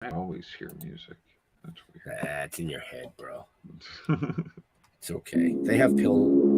I always hear music. That's weird. It's in your head, bro. It's okay. They have pills.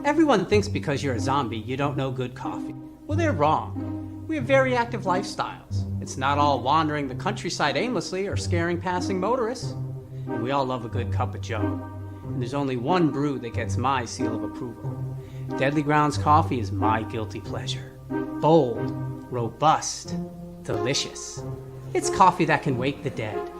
Everyone thinks because you're a zombie, you don't know good coffee. Well, they're wrong. We have very active lifestyles. It's not all wandering the countryside aimlessly or scaring passing motorists. And we all love a good cup of joe. And there's only one brew that gets my seal of approval. Deadly Grounds coffee is my guilty pleasure. Bold, robust, delicious. It's coffee that can wake the dead.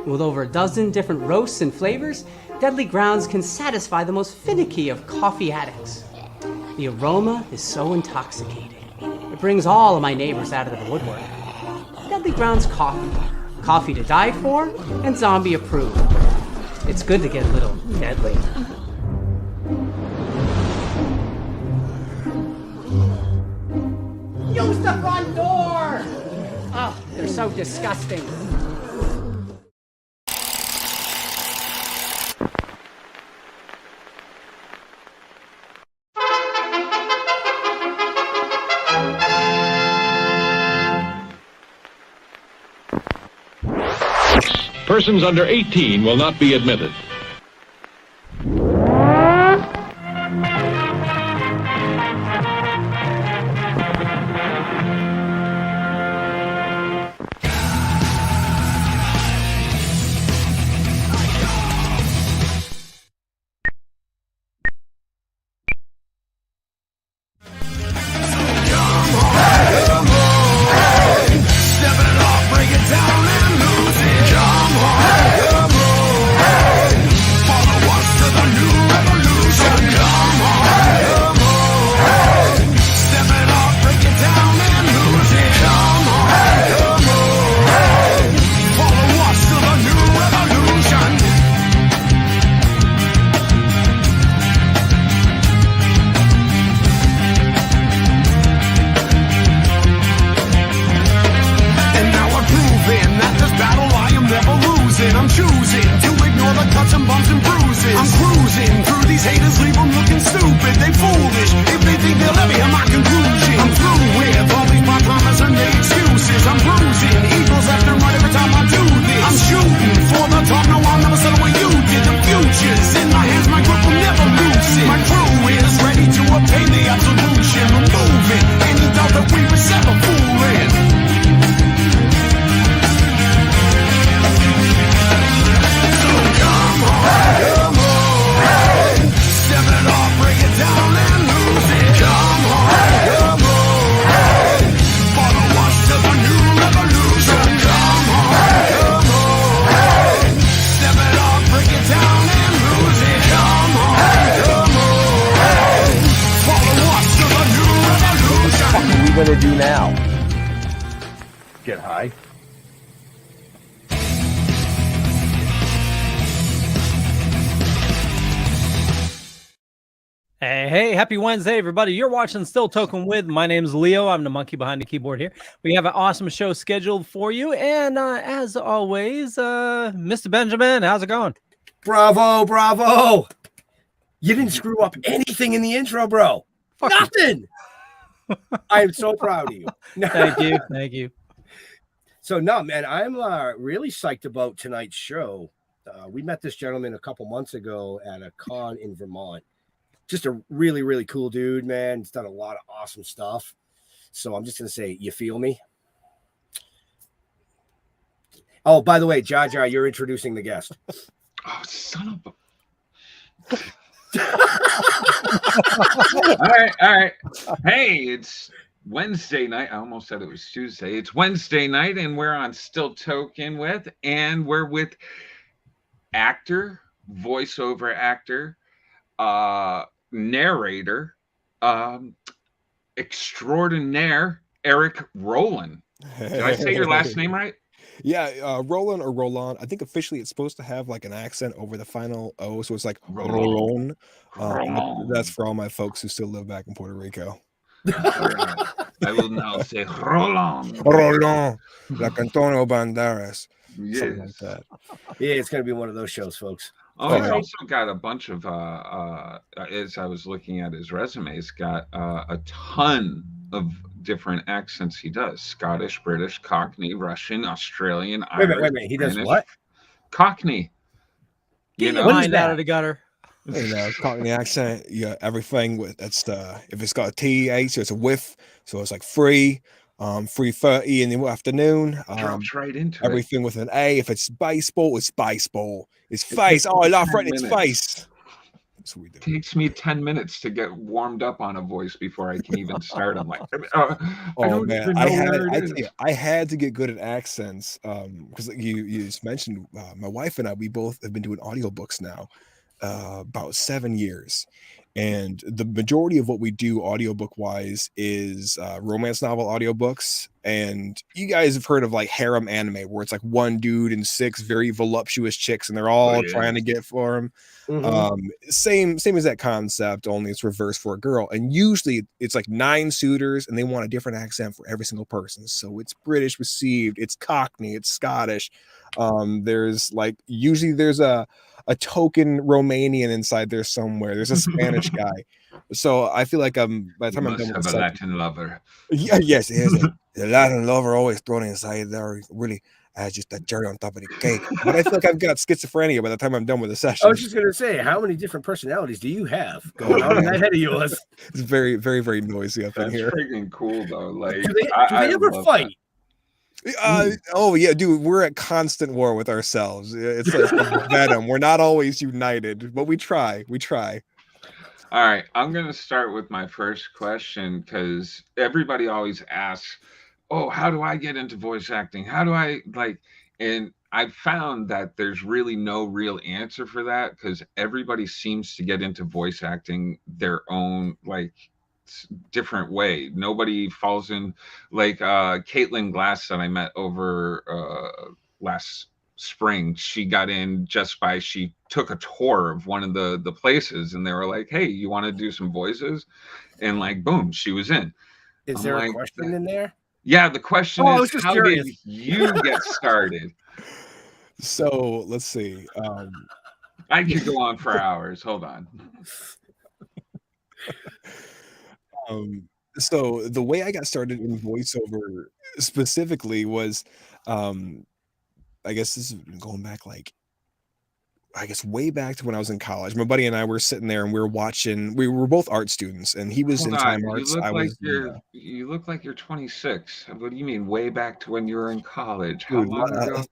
With over a dozen different roasts and flavors, Deadly Grounds can satisfy the most finicky of coffee addicts. The aroma is so intoxicating. It brings all of my neighbors out of the woodwork. Deadly Grounds coffee. Coffee to die for and zombie approved. It's good to get a little deadly. Use the front door! Oh, they're so disgusting. Persons under 18 will not be admitted. Happy Wednesday, everybody. You're watching Still Toking with. My name's Leo. I'm the monkey behind the keyboard here. We have an awesome show scheduled for you. And as always, Mr. Benjamin, how's it going? Bravo, bravo. You didn't screw up anything in the intro, bro. Fuck Nothing. I am so proud of you. Thank you. Thank you. So, no, man, I'm really psyched about tonight's show. We met this gentleman a couple months ago at a con in Vermont. just a really, really cool dude, man. He's done a lot of awesome stuff. So I'm just going to say, you feel me? Oh, by the way, Jaja, you're introducing the guest. Oh, son of a... all right. Hey, it's Wednesday night. I almost said it was Tuesday. It's Wednesday night, and we're on Still Toking with, and we're with actor, voiceover actor, narrator, extraordinaire, Eric Rolon. Did I say your last name right? Yeah, Roland or Rolon. I think officially it's supposed to have like an accent over the final O, so it's like Rolon. That's for all my folks who still live back in Puerto Rico. Right. I will now say Rolon. Rolon, like Antonio Banderas. Yes. Something like that. Yeah, it's going to be one of those shows, folks. Oh, he's also got a bunch of, as I was looking at his resume, he's got a ton of different accents he does. Scottish, British, Cockney, Russian, Australian, Irish. Wait a minute. He does Spanish. what? Cockney. Get You your know? mind out of the gutter. You know, Cockney accent, yeah, everything with that's if it's got a TH, so it's a whiff, so it's like free, 3:30 in the afternoon. Drops right into Everything with an A. If it's baseball, it's baseball. It's face. Oh, I love it. It's face. That's what we do. It takes me 10 minutes to get warmed up on a voice before I can even start. I'm like, I don't even know where it is. I had to get good at accents because you just mentioned my wife and I, we both have been doing audiobooks now about 7 years. And the majority of what we do audiobook wise is romance novel audiobooks. And you guys have heard of like harem anime where it's like one dude and 6 very voluptuous chicks and they're all trying to get for him. Mm-hmm. Same as that concept, only it's reversed for a girl. And usually it's like 9 suitors and they want a different accent for every single person. So it's British received, it's Cockney, it's Scottish. There's like usually there's a token Romanian inside there somewhere. There's a Spanish guy. So I feel like by the time I'm done with a Latin lover. Yeah, yes, it is. The Latin lover always thrown inside there. Really adds just that cherry on top of the cake. But I feel like I've got schizophrenia by the time I'm done with the session. I was just gonna say, how many different personalities do you have going on in that head of yours? It's very, very, very noisy up in here. That's freaking cool though. Like, do they ever fight? Oh yeah, dude, we're at constant war with ourselves. It's like venom. We're not always united, but we try. All right, I'm gonna start with my first question because everybody always asks, oh, how do I get into voice acting? How do I like? And I've found that there's really no real answer for that because everybody seems to get into voice acting their own like different way. Nobody falls in like Caitlin Glass that I met over last spring. She got in just by she took a tour of one of the places and they were like, hey, you want to do some voices? And like boom, she was in. Is there a question in there? Yeah, the question is how curious. did you get started? So let's see. I could go on for hours. Hold on. So the way I got started in voiceover specifically was, I guess this is going back way back to when I was in college. My buddy and I were sitting there and we were both art students and he was in time arts. You look like you're 26. What do you mean way back to when you were in college? How Dude, long ago?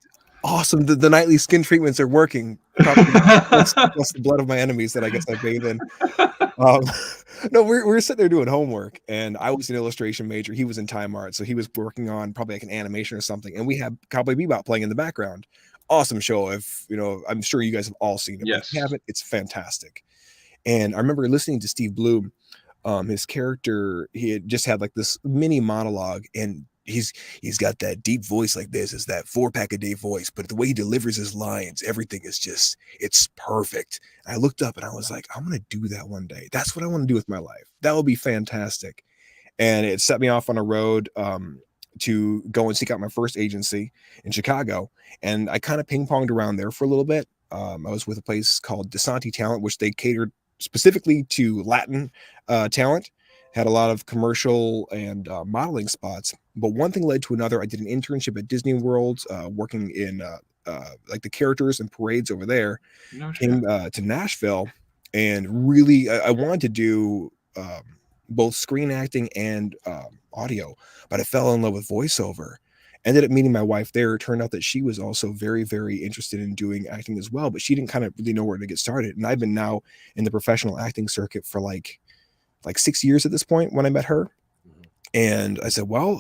Awesome. The nightly skin treatments are working. That's the blood of my enemies that I guess I bathe in. No, we're sitting there doing homework and I was an illustration major. He was in time art. So he was working on probably like an animation or something. And we had Cowboy Bebop playing in the background. Awesome show. If you know, I'm sure you guys have all seen it. Yes. If you haven't, it's fantastic. And I remember listening to Steve Bloom. His character, he had just had like this mini monologue and he's got that deep voice like this. It's that 4-pack-a-day voice, but the way he delivers his lines, everything is just, it's perfect. And I looked up and I was like, I'm going to do that one day. That's what I want to do with my life. That would be fantastic. And it set me off on a road to go and seek out my first agency in Chicago. And I kind of ping-ponged around there for a little bit. I was with a place called DeSanti Talent, which they catered specifically to Latin talent. Had a lot of commercial and modeling spots, but one thing led to another. I did an internship at Disney World, working in like the characters and parades over there. Came to Nashville, and really I wanted to do both screen acting and audio, but I fell in love with voiceover. Ended up meeting my wife there. It turned out that she was also very, very interested in doing acting as well, but she didn't kind of really know where to get started. And I've been now in the professional acting circuit for like 6 years at this point when I met her. And I said, well,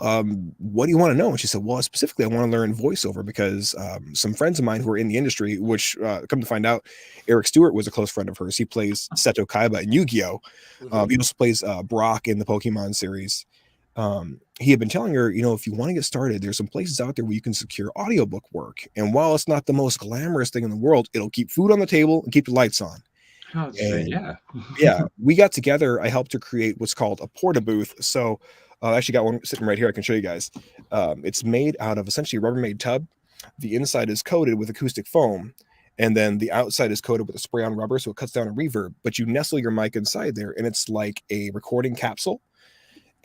what do you want to know? And she said, well, specifically, I want to learn voiceover because some friends of mine who are in the industry, which come to find out, Eric Stewart was a close friend of hers. He plays Seto Kaiba in Yu-Gi-Oh! He also plays Brock in the Pokemon series. He had been telling her, if you want to get started, there's some places out there where you can secure audiobook work. And while it's not the most glamorous thing in the world, it'll keep food on the table and keep the lights on. Yeah, we got together. I helped her create what's called a porta booth. So I actually got one sitting right here. I can show you guys. It's made out of essentially a Rubbermaid tub. The inside is coated with acoustic foam, and then the outside is coated with a spray-on rubber, so it cuts down a reverb. But you nestle your mic inside there, and it's like a recording capsule.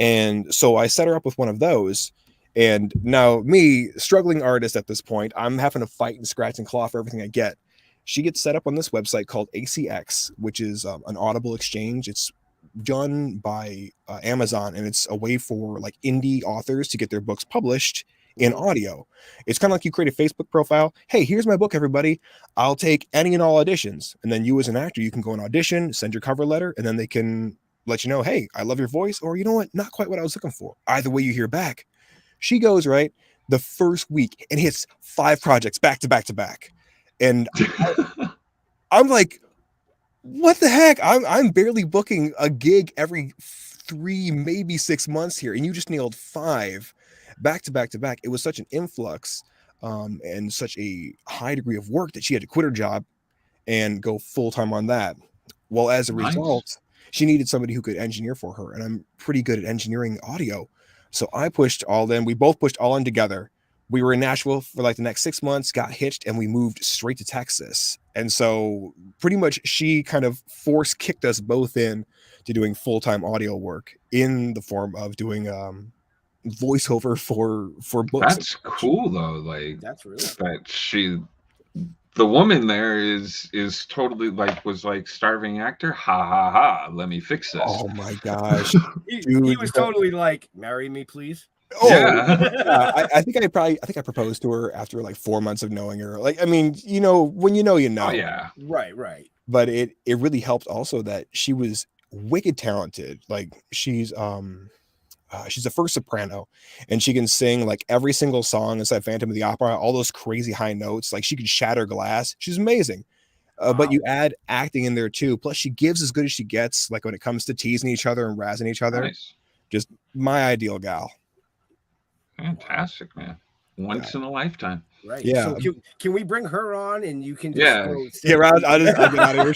And so I set her up with one of those. And now me, struggling artist at this point, I'm having to fight and scratch and claw for everything I get. She gets set up on this website called ACX, which is an Audible exchange. It's done by Amazon, and it's a way for like indie authors to get their books published in audio. It's kind of like you create a Facebook profile. Hey, here's my book, everybody. I'll take any and all auditions. And then you as an actor, you can go and audition, send your cover letter, and then they can let you know, hey, I love your voice, or you know what, not quite what I was looking for. Either way you hear back. She goes right the first week and hits 5 projects back to back to back. And I'm like, what the heck? I'm barely booking a gig every 3, maybe 6 months here, and you just nailed 5 back to back to back. It was such an influx and such a high degree of work that she had to quit her job and go full time on that. Well, as a result, she needed somebody who could engineer for her, and I'm pretty good at engineering audio. So I pushed all in. We both pushed all in together. We were in Nashville for like the next 6 months, got hitched, and we moved straight to Texas. And so pretty much she kind of force kicked us both in to doing full-time audio work in the form of doing voiceover for books. That's cool though. Like That's really that the woman there is totally like was like starving actor. Ha ha ha. Let me fix this. Oh my gosh. he was totally like, marry me, please. Oh Yeah. I think I proposed to her after like 4 months of knowing her. Like, I mean, when you know, Oh yeah. Right. But it really helped also that she was wicked talented. Like she's a first soprano, and she can sing like every single song inside Phantom of the Opera, all those crazy high notes. Like she can shatter glass. She's amazing. But you add acting in there too. Plus she gives as good as she gets, like when it comes to teasing each other and razzing each other. Nice. Just my ideal gal. Fantastic, man. Once in a lifetime. Right. Yeah. So can we bring her on and you can just Yeah, I'll get out of here.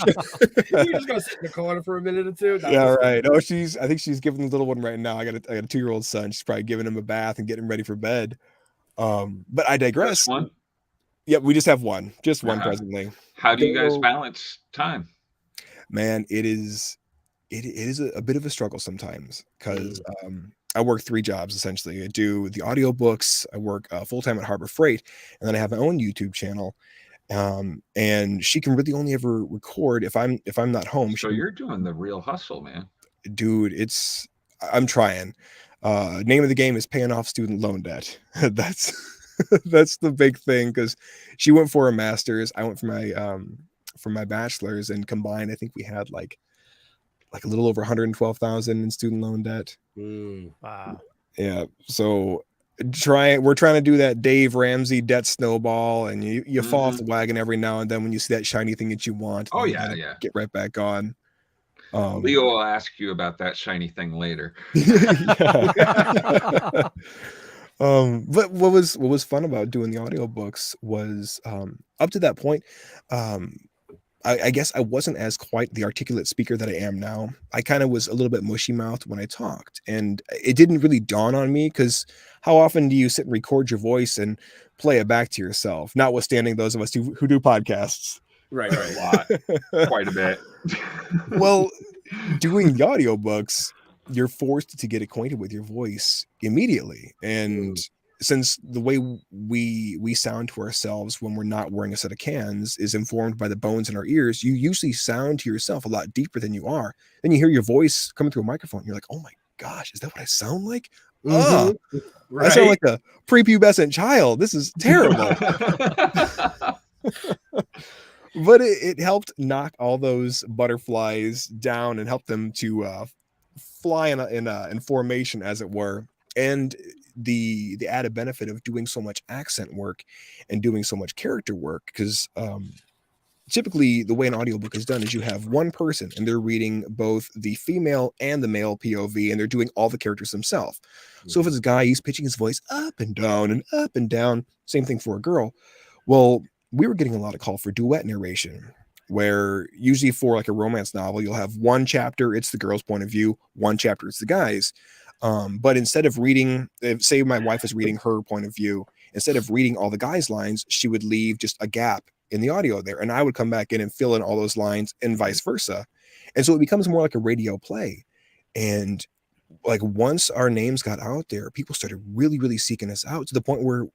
You're just gonna sit in the corner for a minute or two. Yeah, right. Oh, I think she's giving the little one right now. I got a 2-year-old son. She's probably giving him a bath and getting him ready for bed. But I digress. Just one? Yeah, we just have one. Just one presently. How do you guys balance time? Man, it is a bit of a struggle sometimes because I work 3 jobs essentially. I do the audiobooks, I work full-time at Harbor Freight, and then I have my own YouTube channel. And she can really only ever record if I'm not home. So you're doing the real hustle, man. Dude, I'm trying. Name of the game is paying off student loan debt. That's the big thing, because she went for a master's, I went for my bachelor's, and combined I think we had like a little over 112,000 in student loan debt. Wow. Yeah, so we're trying to do that Dave Ramsey debt snowball, and you fall off the wagon every now and then when you see that shiny thing that you want. Oh yeah, get right back on. Leo will ask you about that shiny thing later. But what was fun about doing the audiobooks was up to that point, I guess I wasn't as quite the articulate speaker that I am now. I kind of was a little bit mushy mouthed when I talked, and it didn't really dawn on me, because how often do you sit and record your voice and play it back to yourself? Notwithstanding those of us who do podcasts. Right. A lot. Quite a bit. Well, doing the audiobooks, you're forced to get acquainted with your voice immediately. And since the way we sound to ourselves when we're not wearing a set of cans is informed by the bones in our ears, you usually sound to yourself a lot deeper than you are. Then you hear your voice coming through a microphone. You're like, oh my gosh, is that what I sound like? Mhm. I sound like a prepubescent child. This is terrible. But it helped knock all those butterflies down and help them to fly in formation, as it were. And the added benefit of doing so much accent work and doing so much character work, because typically the way an audiobook is done is you have one person and they're reading both the female and the male POV, and they're doing all the characters themselves. So if it's a guy, he's pitching his voice up and down and up and down. Same thing for a girl. Well, we were getting a lot of call for duet narration, where usually for like a romance novel, you'll have one chapter, it's the girl's point of view, one chapter, it's the guy's. But instead of reading, say my wife is reading her point of view, instead of reading all the guys' lines, she would leave just a gap in the audio there. And I would come back in and fill in all those lines and vice versa. And so it becomes more like a radio play. And like once our names got out there, people started really, really seeking us out to the point where,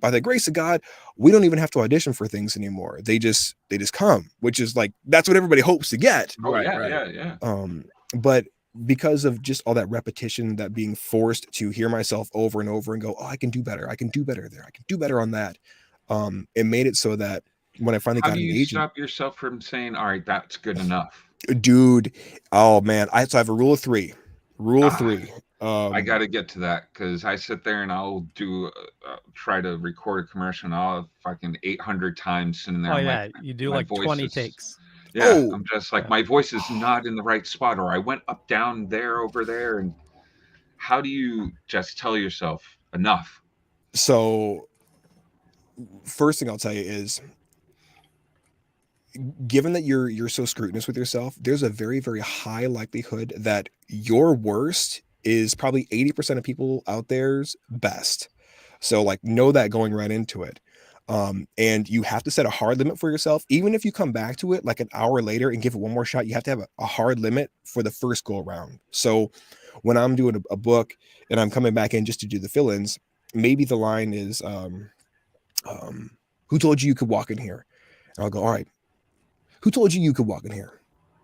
by the grace of God, we don't even have to audition for things anymore. They just come, which is like, that's what everybody hopes to get. Yeah. But because of just all that repetition, that being forced to hear myself over and over and go, oh, I can do better. I can do better there. I can do better on that. It made it so that when I finally got an agent. How do you stop yourself from saying, all right, that's good enough? Dude, oh man. So I have a rule of three. I got to get to that, because I sit there and I'll do try to record a commercial and I'll have fucking 800 times sitting there. Oh yeah, you do like 20 takes. Yeah, I'm just like, my voice is not in the right spot, or I went up, down, there, over there. And how do you just tell yourself enough? So first thing I'll tell you is, given that you're so scrutinous with yourself, there's a very, very high likelihood that your worst is probably 80% of people out there's best. So like, know that going right into it. And you have to set a hard limit for yourself. Even if you come back to it like an hour later and give it one more shot, you have to have a hard limit for the first go around. So when I'm doing a book and I'm coming back in just to do the fill-ins, maybe the line is, who told you could walk in here? And I'll go, all right, who told you could walk in here?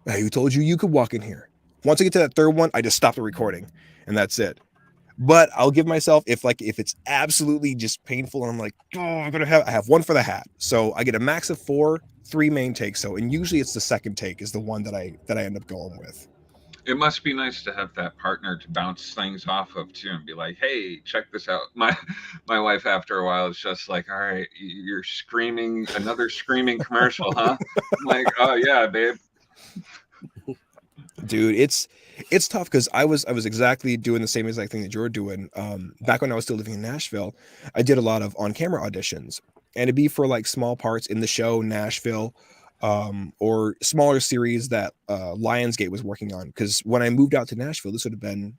Hey, who told you could walk in here? Once I get to that third one, I just stop the recording and that's it. But I'll give myself, if it's absolutely just painful and I'm like, oh, I have one for the hat. So I get a max of 4, 3 main takes. So, and usually it's the second take is the one that I end up going with. It must be nice to have that partner to bounce things off of too, and be like, hey, check this out. My wife, after a while, is just like, all right, you're screaming, another screaming commercial, huh? I'm like, oh yeah, babe. Dude, it's tough, because I was exactly doing the same exact thing that you're doing. Back when I was still living in Nashville, I did a lot of on-camera auditions, and it'd be for like small parts in the show Nashville, or smaller series that Lionsgate was working on. Because when I moved out to Nashville, this would have been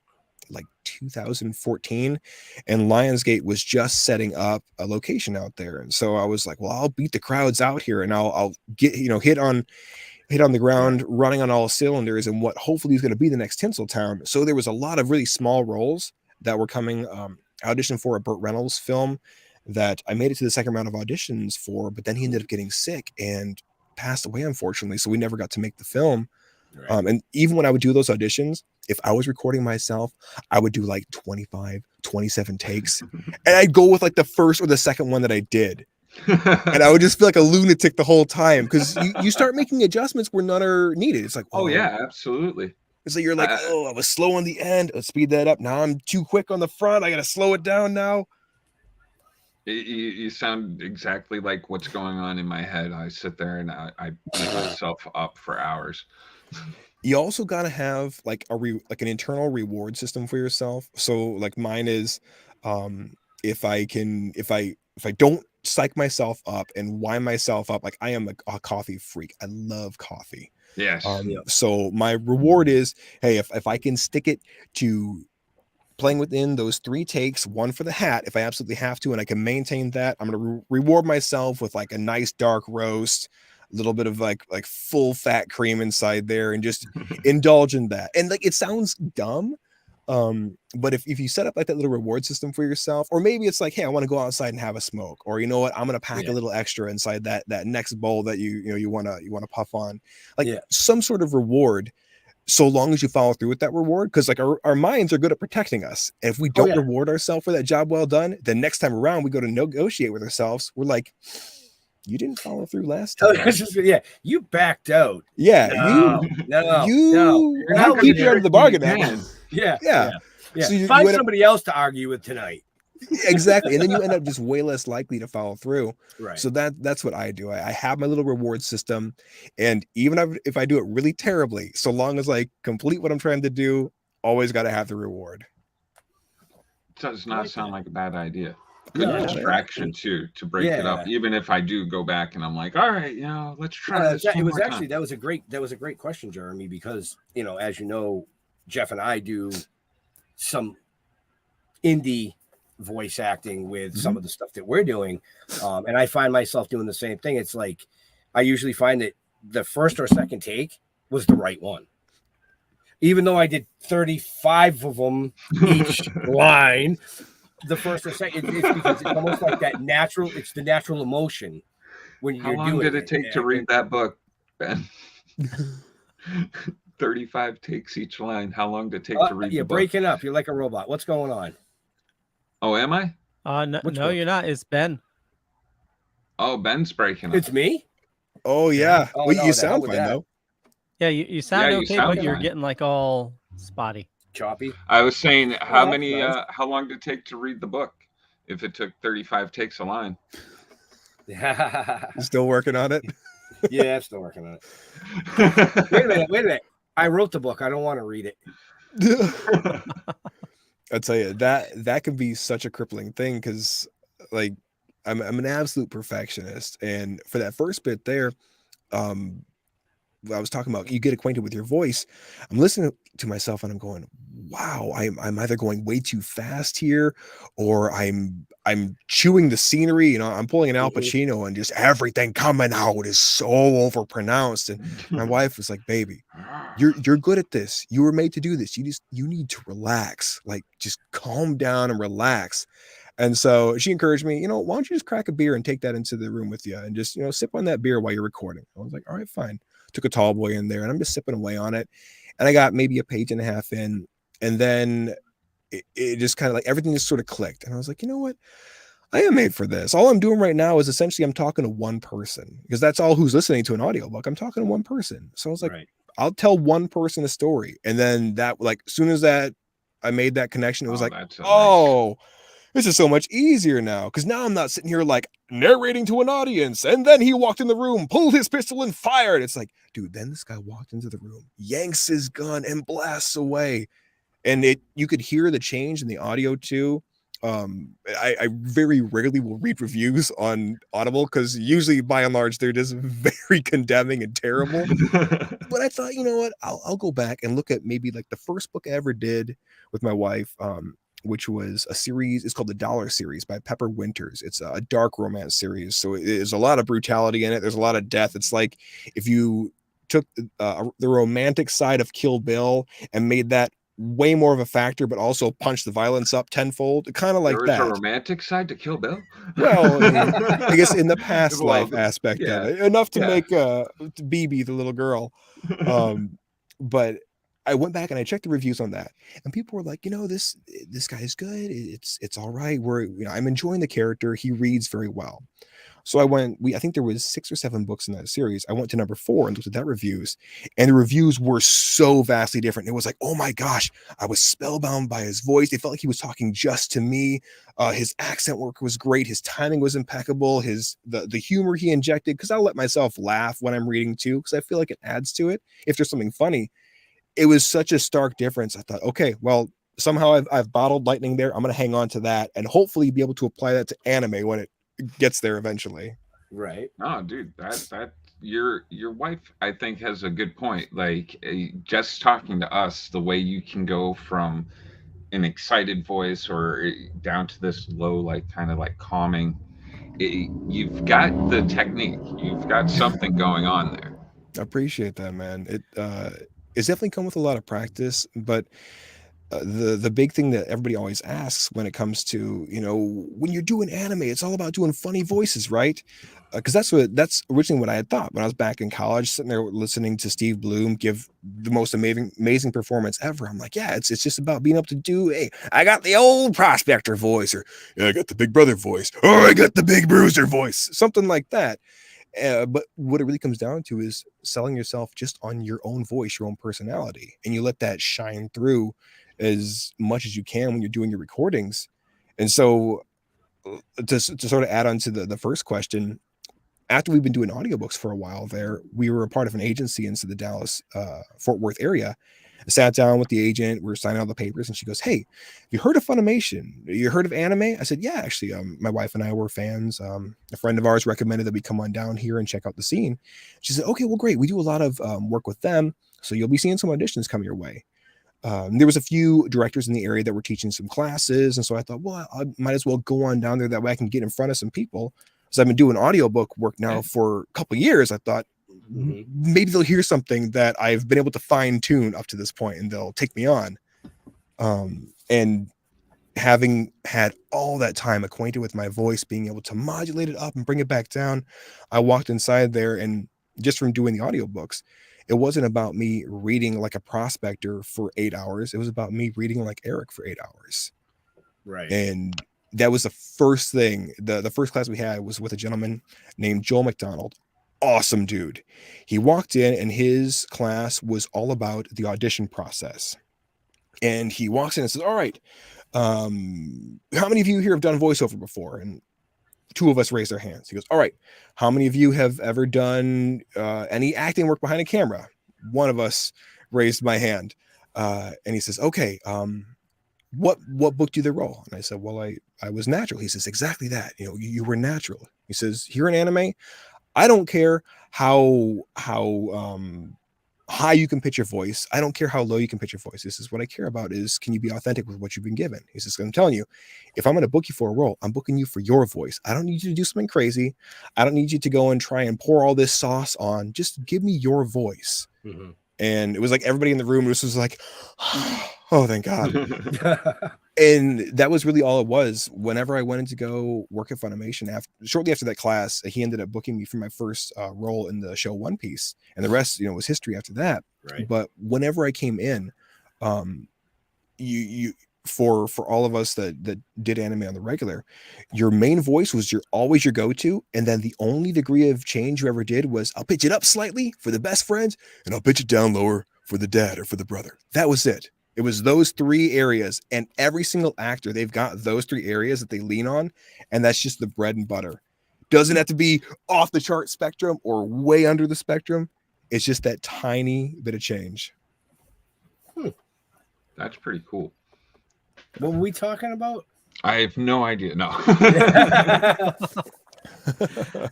like 2014, and Lionsgate was just setting up a location out there. And so I was like, well, I'll beat the crowds out here, and I'll get, hit on the ground running on all cylinders and what hopefully is going to be the next Tinseltown. So there was a lot of really small roles that were coming. Auditioned for a Burt Reynolds film that I made it to the second round of auditions for, but then he ended up getting sick and passed away, unfortunately. So we never got to make the film. Right. And even when I would do those auditions, if I was recording myself, I would do like 25, 27 takes. And I'd go with like the first or the second one that I did. And I would just feel like a lunatic the whole time, because you start making adjustments where none are needed. It's like, oh yeah, absolutely. It's like you're like, oh, I was slow on the end, let's speed that up. Now I'm too quick on the front, I gotta slow it down now. You sound exactly like what's going on in my head. I sit there and I beat myself up for hours. You also gotta have like an internal reward system for yourself. So like mine is, if I don't psych myself up and wind myself up, like I am a coffee freak. I love coffee. Yes. So my reward is, hey, if I can stick it to playing within those 3 takes, one for the hat, if I absolutely have to, and I can maintain that, I'm going to reward myself with like a nice dark roast, a little bit of like full fat cream inside there, and just indulge in that. And like, it sounds dumb, But if you set up like that little reward system for yourself, or maybe it's like, hey, I want to go outside and have a smoke, or you know what, I'm gonna pack a little extra inside that next bowl that you wanna puff on, like some sort of reward, so long as you follow through with that reward, because like our minds are good at protecting us. And if we don't reward ourselves for that job well done, then next time around we go to negotiate with ourselves, we're like, you didn't follow through last time. You backed out. Yeah, no. You're not keep your end of the bargain. Yeah. So you find somebody else to argue with tonight. Exactly. And then you end up just way less likely to follow through. Right. So that's what I do. I have my little reward system, and even if I do it really terribly, so long as I complete what I'm trying to do, always got to have the reward. Does not sound like a bad idea. Good distraction too, to break it up. Even if I do go back and I'm like, all right, let's try this. It was actually that was a great question, Jeremy, because as you know, Jeff and I do some indie voice acting with some of the stuff that we're doing, and I find myself doing the same thing. It's like I usually find that the first or second take was the right one, even though I did 35 of them each line. The first or second, it's because it's almost like that natural. It's the natural emotion when you're doing it. How long did it take to read that book, Ben? 35 takes each line. How long did it take to read the book? You're breaking up. You're like a robot. What's going on? Oh, am I? No, you're not. It's Ben. Oh, Ben's breaking up. It's me? Oh, yeah. Well, you sound fine, though. Yeah, you sound okay, but you're getting like all spotty. Choppy. I was saying, how long did it take to read the book? If it took 35 takes a line. Still working on it? Yeah, I'm still working on it. Wait a minute. I wrote the book. I don't want to read it. I'll tell you, that can be such a crippling thing, because like I'm an absolute perfectionist. And for that first bit there, I was talking about, you get acquainted with your voice. I'm listening to myself and I'm going, wow, I'm either going way too fast here, or I'm chewing the scenery. I'm pulling an Al Pacino, and just everything coming out is so overpronounced. And my wife was like, baby, you're good at this. You were made to do this. You need to relax, like just calm down and relax. And so she encouraged me, why don't you just crack a beer and take that into the room with you and just, sip on that beer while you're recording. I was like, all right, fine. Took a tall boy in there, and I'm just sipping away on it. And I got maybe a page and a half in, and then it just kind of like everything just sort of clicked. And I was like, you know what? I am made for this. All I'm doing right now is essentially I'm talking to one person, because that's all who's listening to an audiobook. I'm talking to one person. So I was like, I'll tell one person a story. And then that, like, as soon as that I made that connection, it was this is so much easier now, because now I'm not sitting here like narrating to an audience, and then he walked in the room, pulled his pistol, and fired. It's like, dude, then this guy walked into the room, yanks his gun, and blasts away. And you could hear the change in the audio too. I very rarely will read reviews on Audible, because usually by and large they're just very condemning and terrible. But I thought, you know what, I'll go back and look at maybe like the first book I ever did with my wife, which was a series. It's called the Dollar Series by Pepper Winters. It's a dark romance series, so there's a lot of brutality in it. There's a lot of death. It's like if you took the romantic side of Kill Bill and made that way more of a factor, but also punched the violence up tenfold, kind of like that. There's a romantic side to Kill Bill. Well, I guess in the past life aspect of it, enough to make BB the little girl. But I went back and I checked the reviews on that, and people were like, this guy is good. It's all right. I'm enjoying the character. He reads very well. So I think there was 6 or 7 books in that series. I went to number 4 and looked at that reviews, and the reviews were so vastly different. It was like, oh my gosh, I was spellbound by his voice. It felt like he was talking just to me. His accent work was great. His timing was impeccable. The humor he injected, because I'll let myself laugh when I'm reading too, because I feel like it adds to it if there's something funny. It was such a stark difference. I thought, okay, well, somehow I've bottled lightning there. I'm going to hang on to that and hopefully be able to apply that to anime when it gets there eventually. Right. Oh, dude, that your wife, I think, has a good point. Like, just talking to us, the way you can go from an excited voice or down to this low, like kind of like calming. You've got the technique. You've got something going on there. I appreciate that, man. It's definitely come with a lot of practice, but the big thing that everybody always asks when it comes to, when you're doing anime, it's all about doing funny voices, right? Because that's originally what I had thought when I was back in college, sitting there listening to Steve Bloom give the most amazing performance ever. I'm like, yeah, it's just about being able to do, hey, I got the old prospector voice, or yeah, I got the big brother voice, or I got the big bruiser voice, something like that. But what it really comes down to is selling yourself just on your own voice, your own personality, and you let that shine through as much as you can when you're doing your recordings. And so to sort of add on to the first question, after we've been doing audiobooks for a while there, we were a part of an agency into the Dallas, Fort Worth area. I sat down with the agent, we were signing all the papers, and she goes, hey, have you heard of Funimation? You heard of anime? I said, yeah, actually, my wife and I were fans. A friend of ours recommended that we come on down here and check out the scene. She said, okay, well, great. We do a lot of work with them, so you'll be seeing some auditions come your way. There was a few directors in the area that were teaching some classes, and so I thought, well, I might as well go on down there, that way I can get in front of some people. So I've been doing audiobook work now for a couple of years. I thought, maybe they'll hear something that I've been able to fine tune up to this point, and they'll take me on. And having had all that time acquainted with my voice, being able to modulate it up and bring it back down, I walked inside there, and just from doing the audiobooks, it wasn't about me reading like a prospector for 8 hours. It was about me reading like Eric for 8 hours. Right. And that was the first thing. The first class we had was with a gentleman named Joel McDonald. Awesome dude. He walked in, and his class was all about the audition process. And he walks in and says, all right, how many of you here have done voiceover before? And 2 of us raised our hands. He goes, all right, how many of you have ever done any acting work behind a camera? 1 of us raised my hand. And he says, okay, what book do they roll? And I said, well, I was natural. He says, exactly that. You were natural. He says, here in anime, I don't care how high you can pitch your voice. I don't care how low you can pitch your voice. This is what I care about is, can you be authentic with what you've been given? He says, I'm telling you, if I'm going to book you for a role, I'm booking you for your voice. I don't need you to do something crazy. I don't need you to go and try and pour all this sauce on. Just give me your voice. Mm-hmm. And it was like everybody in the room was like, oh, thank God. And that was really all it was. Whenever I went in to go work at Funimation, shortly after that class, he ended up booking me for my first role in the show One Piece, and the rest, was history after that. Right. But whenever I came in, for all of us that did anime on the regular, your main voice was always your go-to, and then the only degree of change you ever did was, I'll pitch it up slightly for the best friends, and I'll pitch it down lower for the dad or for the brother. That was it. It was those 3 areas, and every single actor, they've got those 3 areas that they lean on, and that's just the bread and butter. Doesn't have to be off the chart spectrum or way under the spectrum. It's just that tiny bit of change. That's pretty cool. What were we talking about? I have no idea. No.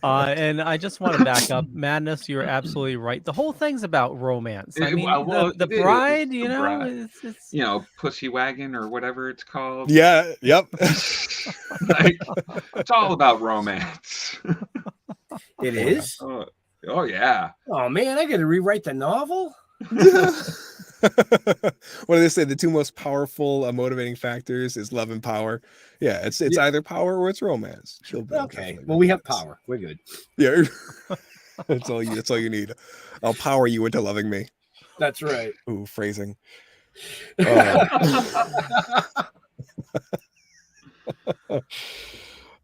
And I just want to back up. Madness, you're absolutely right. The whole thing's about romance. I mean, the bride, it's Pussy Wagon or whatever it's called. Yeah. Yep. It's all about romance. It is? Oh, yeah. Oh, man, I got to rewrite the novel? What do they say? The 2 most powerful motivating factors is love and power. Yeah, it's either power or it's romance. Okay, well, we have power. We're good. Yeah, that's all you need. I'll power you into loving me. That's right. Ooh, phrasing.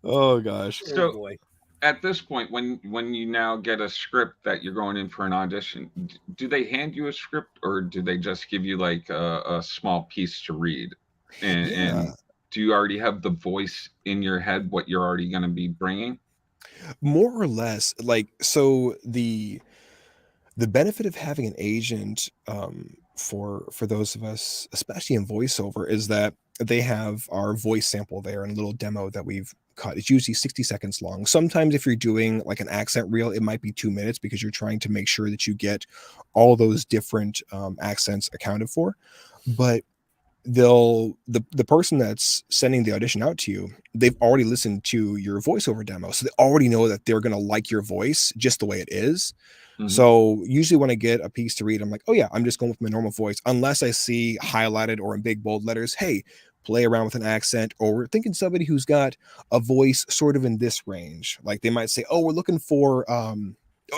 Oh gosh. So, boy. At this point, when you now get a script that you're going in for an audition, do they hand you a script, or do they just give you like a small piece to read? And do you already have the voice in your head, what you're already going to be bringing? More or less. Like, so the benefit of having an agent for those of us, especially in voiceover, is that they have our voice sample there and a little demo that we've cut. It's usually 60 seconds long. Sometimes if you're doing like an accent reel, it might be 2 minutes because you're trying to make sure that you get all those different accents accounted for. But the person that's sending the audition out to you, they've already listened to your voiceover demo, so they already know that they're going to like your voice just the way it is. So usually when I get a piece to read, I'm like, oh yeah, I'm just going with my normal voice, unless I see highlighted or in big bold letters, hey, play around with an accent, or we're thinking somebody who's got a voice sort of in this range. Like they might say, oh, we're looking for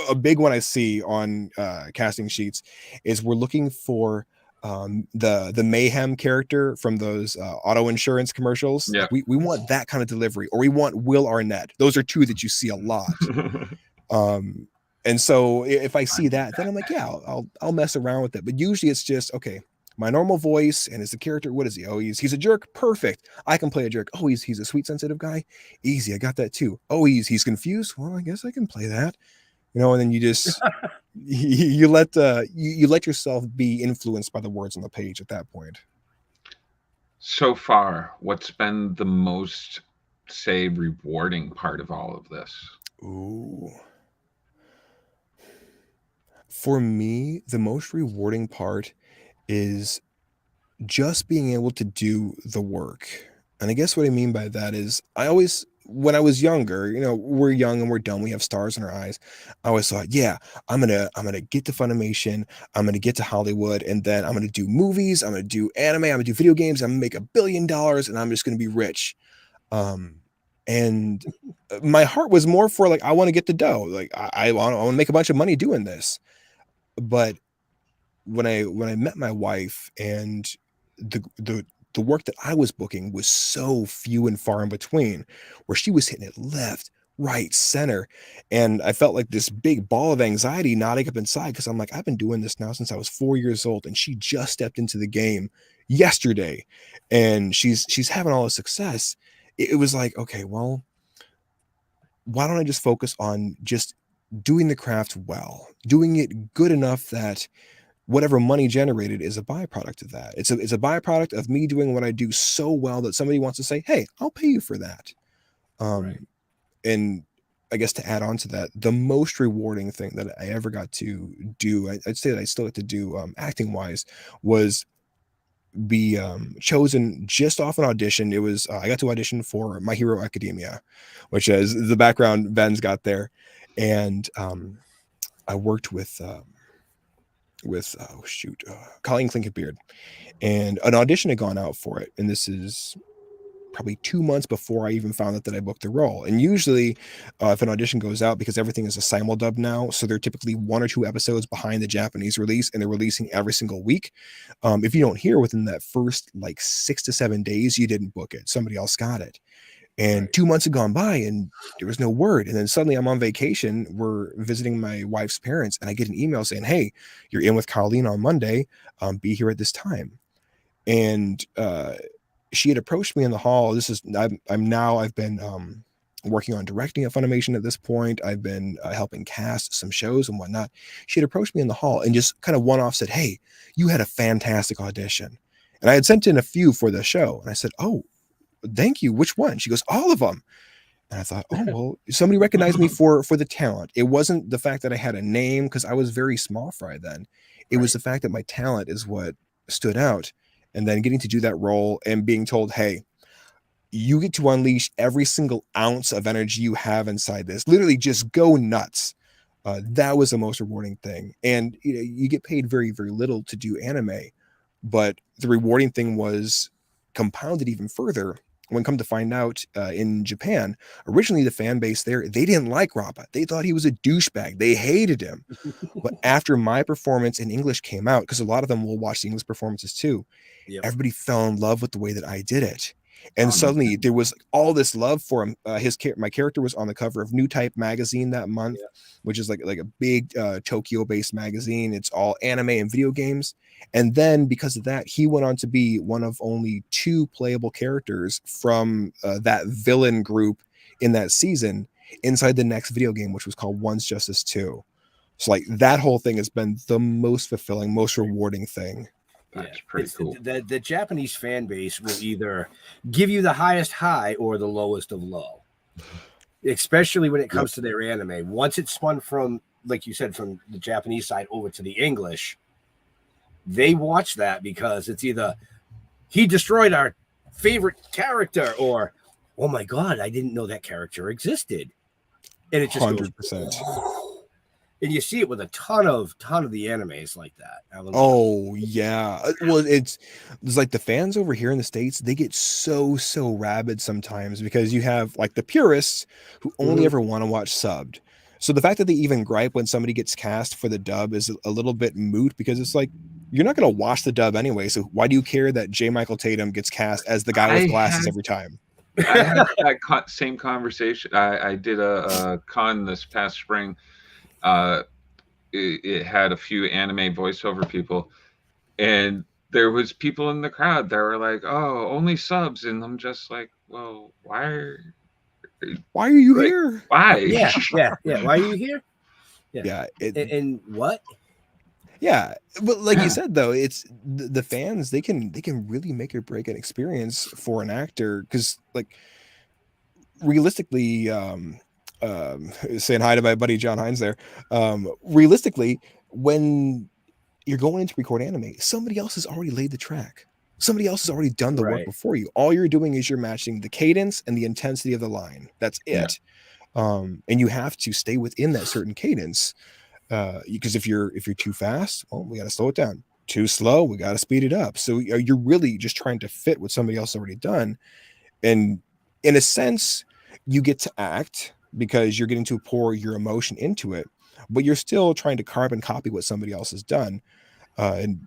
a big one I see on casting sheets is we're looking for the mayhem character from those auto insurance commercials. Yeah. Like we want that kind of delivery, or we want Will Arnett. Those are two that you see a lot. And so if I see that, then I'm like, yeah, I'll mess around with it. But usually it's just, okay, my normal voice, and is the character, what is he? Oh, he's a jerk. Perfect. I can play a jerk. Oh, he's a sweet, sensitive guy. Easy. I got that too. Oh, he's confused. Well, I guess I can play that. You know, and then you just you let yourself be influenced by the words on the page at that point. So far, what's been the most, say, rewarding part of all of this? Ooh. For me, the most rewarding part is just being able to do the work. And I guess what I mean by that is when I was younger, you know, we're young and we're dumb, we have stars in our eyes. I always thought, yeah, I'm gonna get to Funimation, I'm gonna get to Hollywood, and then I'm gonna do movies, I'm gonna do anime, I'm gonna do video games, I'm gonna make $1 billion, and I'm just gonna be rich. And my heart was more for like, I want to get the dough. Like I want to make a bunch of money doing this. But when I met my wife, and the work that I was booking was so few and far in between, where she was hitting it left, right, center, and I felt like this big ball of anxiety knotting up inside, because I'm like, I've been doing this now since I was 4 years old, and she just stepped into the game yesterday, and she's having all the success. It was like, okay, well, why don't I just focus on just doing the craft well, doing it good enough that whatever money generated is a byproduct of that. It's a byproduct of me doing what I do so well that somebody wants to say, hey, I'll pay you for that. Right. And I guess to add on to that, the most rewarding thing that I ever got to do, I'd say that I still get to do acting wise, was be chosen just off an audition. It was I got to audition for My Hero Academia, which is the background Ben's got there, and I worked with Colleen Klinkenbeard, and an audition had gone out for it, and this is probably 2 months before I even found out that I booked the role. And usually if an audition goes out, because everything is a simuldub now, so they're typically 1 or 2 episodes behind the Japanese release, and they're releasing every single week. If you don't hear within that first like 6 to 7 days, you didn't book it, somebody else got it. And 2 months had gone by and there was no word. And then suddenly I'm on vacation. We're visiting my wife's parents, and I get an email saying, hey, you're in with Colleen on Monday. Be here at this time. And she had approached me in the hall. I've been working on directing at Funimation at this point. I've been helping cast some shows and whatnot. She had approached me in the hall and just kind of one-off said, hey, you had a fantastic audition. And I had sent in a few for the show. And I said, oh, thank you. Which one? She goes, all of them. And I thought, oh, well, somebody recognized me for the talent. It wasn't the fact that I had a name, because I was very small fry then. It was the fact that my talent is what stood out. And then getting to do that role and being told, hey, you get to unleash every single ounce of energy you have inside this. Literally just go nuts. That was the most rewarding thing. And you get paid very, very little to do anime. But the rewarding thing was compounded even further when come to find out in Japan, originally the fan base there, they didn't like Rappa. They thought he was a douchebag. They hated him. But after my performance in English came out, because a lot of them will watch the English performances too, everybody fell in love with the way that I did it. And suddenly there was all this love for him. My character was on the cover of New Type magazine that month, which is like a big Tokyo-based magazine. It's all anime and video games. And then because of that, he went on to be one of only 2 playable characters from that villain group in that season inside the next video game, which was called One's Justice 2. So like that whole thing has been the most fulfilling, most rewarding thing. That's pretty cool. The Japanese fan base will either give you the highest high or the lowest of low, especially when it comes to their anime. Once it's spun from, like you said, from the Japanese side over to the English, they watch that because it's either he destroyed our favorite character, or oh my god, I didn't know that character existed. And it just 100%. And you see it with a ton of the animes like that. Oh yeah. Well, it's like the fans over here in the States, they get so rabid sometimes because you have like the purists who only ever want to watch subbed. So the fact that they even gripe when somebody gets cast for the dub is a little bit moot, because it's like, you're not going to watch the dub anyway. So why do you care that J. Michael Tatum gets cast as the guy with glasses every time? I had that same conversation. I did a con this past spring. It had a few anime voiceover people, and there was people in the crowd that were like, "Oh, only subs," and I'm just like, "Well, why are you here? Why? Yeah. Why are you here? Yeah. And what? Yeah, but like you said, though, it's the fans. They can really make or break an experience for an actor, because like realistically, saying hi to my buddy John Hines there. Realistically, when you're going in to record anime, somebody else has already laid the track. Somebody else has already done the work before you. All you're doing is you're matching the cadence and the intensity of the line. That's it. And you have to stay within that certain cadence. Because if you're too fast, well, we got to slow it down. Too slow, we got to speed it up. So you're really just trying to fit what somebody else already done. And in a sense, you get to act because you're getting to pour your emotion into it, but you're still trying to carbon copy what somebody else has done. And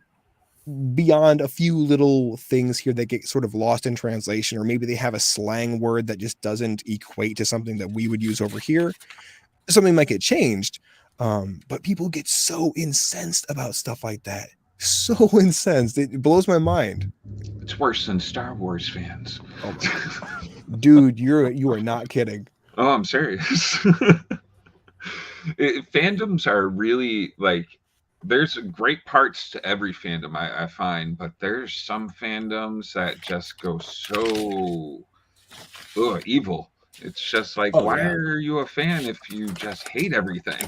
beyond a few little things here that get sort of lost in translation, or maybe they have a slang word that just doesn't equate to something that we would use over here, something might get changed. But people get so incensed about stuff like that. So incensed. It blows my mind. It's worse than Star Wars fans. Oh my dude, you are not kidding. Oh, I'm serious. Fandoms are really like, there's great parts to every fandom, I find, but there's some fandoms that just go so evil. It's just like, why are you a fan if you just hate everything?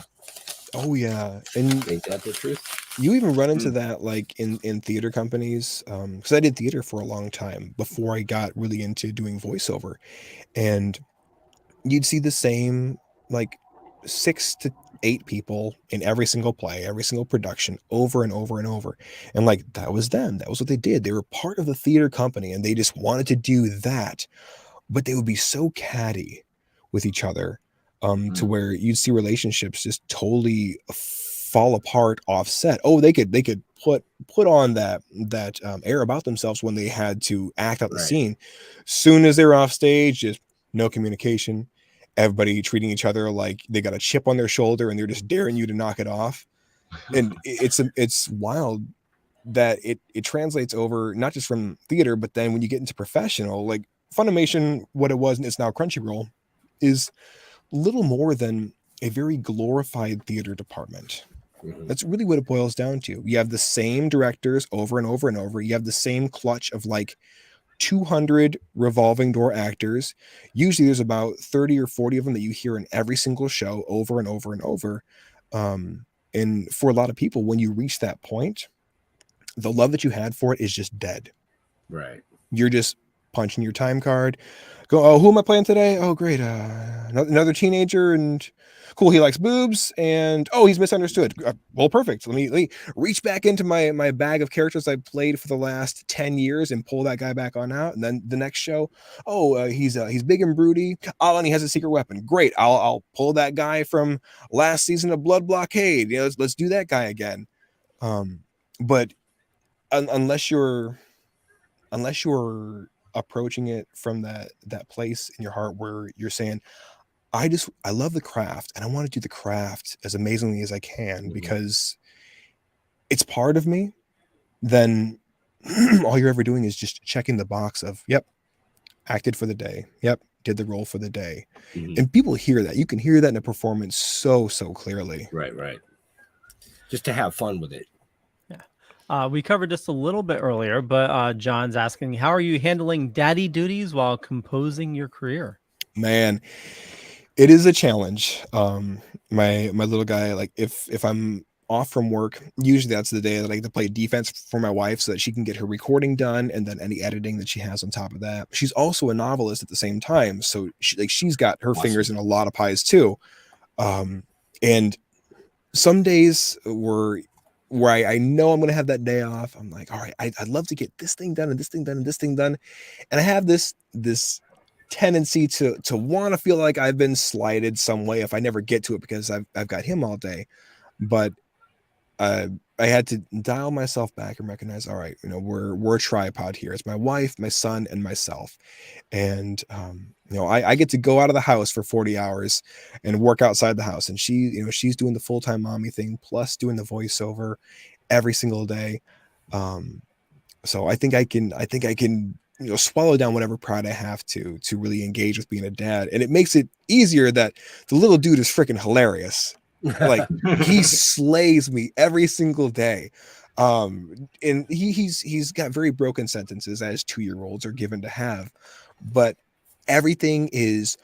Oh yeah, and ain't that the truth? You even run into that like in theater companies, because I did theater for a long time before I got really into doing voiceover, and you'd see the same like 6 to 8 people in every single play, every single production, over and over and over, and like that was them. That was what they did. They were part of the theater company, and they just wanted to do that, but they would be so catty with each other. To where you'd see relationships just totally fall apart, offset. Oh, they could put on that air about themselves when they had to act out the scene. Soon as they're off stage, just no communication. Everybody treating each other like they got a chip on their shoulder and they're just daring you to knock it off. And it's wild that it translates over not just from theater, but then when you get into professional, like Funimation, what it was and it's now Crunchyroll, is little more than a very glorified theater department. That's really what it boils down to. You have the same directors over and over and over. You have the same clutch of like 200 revolving door actors. Usually there's about 30 or 40 of them that you hear in every single show over and over and over. And for a lot of people, when you reach that point, the love that you had for it is just dead. Right. You're just punching your time card. Go, oh, who am I playing today? Oh, great. Another teenager, and cool. He likes boobs, and oh, he's misunderstood. Well, perfect. Let me reach back into my bag of characters I played for the last 10 years and pull that guy back on out. And then the next show, he's big and broody. Oh, and he has a secret weapon. Great. I'll pull that guy from last season of Blood Blockade. You know, let's do that guy again. But unless you're approaching it from that place in your heart where you're saying, I love the craft and I want to do the craft as amazingly as I can because it's part of me, then all you're ever doing is just checking the box of, yep, acted for the day. Yep, did the role for the day. And people hear that. You can hear that in a performance so clearly. Right. Just to have fun with it. We covered this a little bit earlier, but John's asking, how are you handling daddy duties while composing your career? Man, it is a challenge. My little guy, like if I'm off from work, usually that's the day that I get to play defense for my wife so that she can get her recording done and then any editing that she has on top of that. She's also a novelist at the same time, so she's got her fingers in a lot of pies too. And some days where I know I'm going to have that day off, I'm like, all right, I'd love to get this thing done and this thing done and this thing done. And I have this tendency to want to feel like I've been slighted some way if I never get to it because I've got him all day. But I had to dial myself back and recognize, all right, we're a tripod here. It's my wife, my son, and myself. And, I get to go out of the house for 40 hours and work outside the house. And she's doing the full-time mommy thing, plus doing the voiceover every single day. So I think I can, swallow down whatever pride I have to really engage with being a dad. And it makes it easier that the little dude is freaking hilarious. Like he slays me every single day. And he's got very broken sentences as 2-year-olds are given to have, but everything is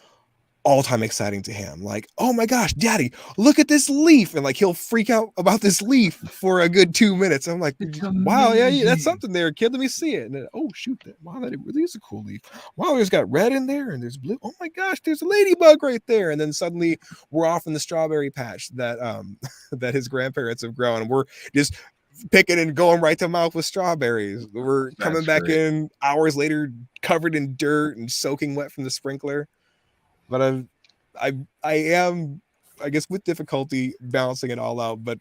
all-time exciting to him. Like, oh my gosh, daddy, look at this leaf. And like, he'll freak out about this leaf for a good 2 minutes. I'm like, wow, yeah, that's something there, kid. Let me see it. And then, oh shoot, wow, that really is a cool leaf. Wow, there's got red in there and there's blue. Oh my gosh, there's a ladybug right there. And then suddenly we're off in the strawberry patch that that his grandparents have grown. And we're just picking and going right to mouth with strawberries. We're coming back in hours later covered in dirt and soaking wet from the sprinkler. But I am, I guess, with difficulty balancing it all out, but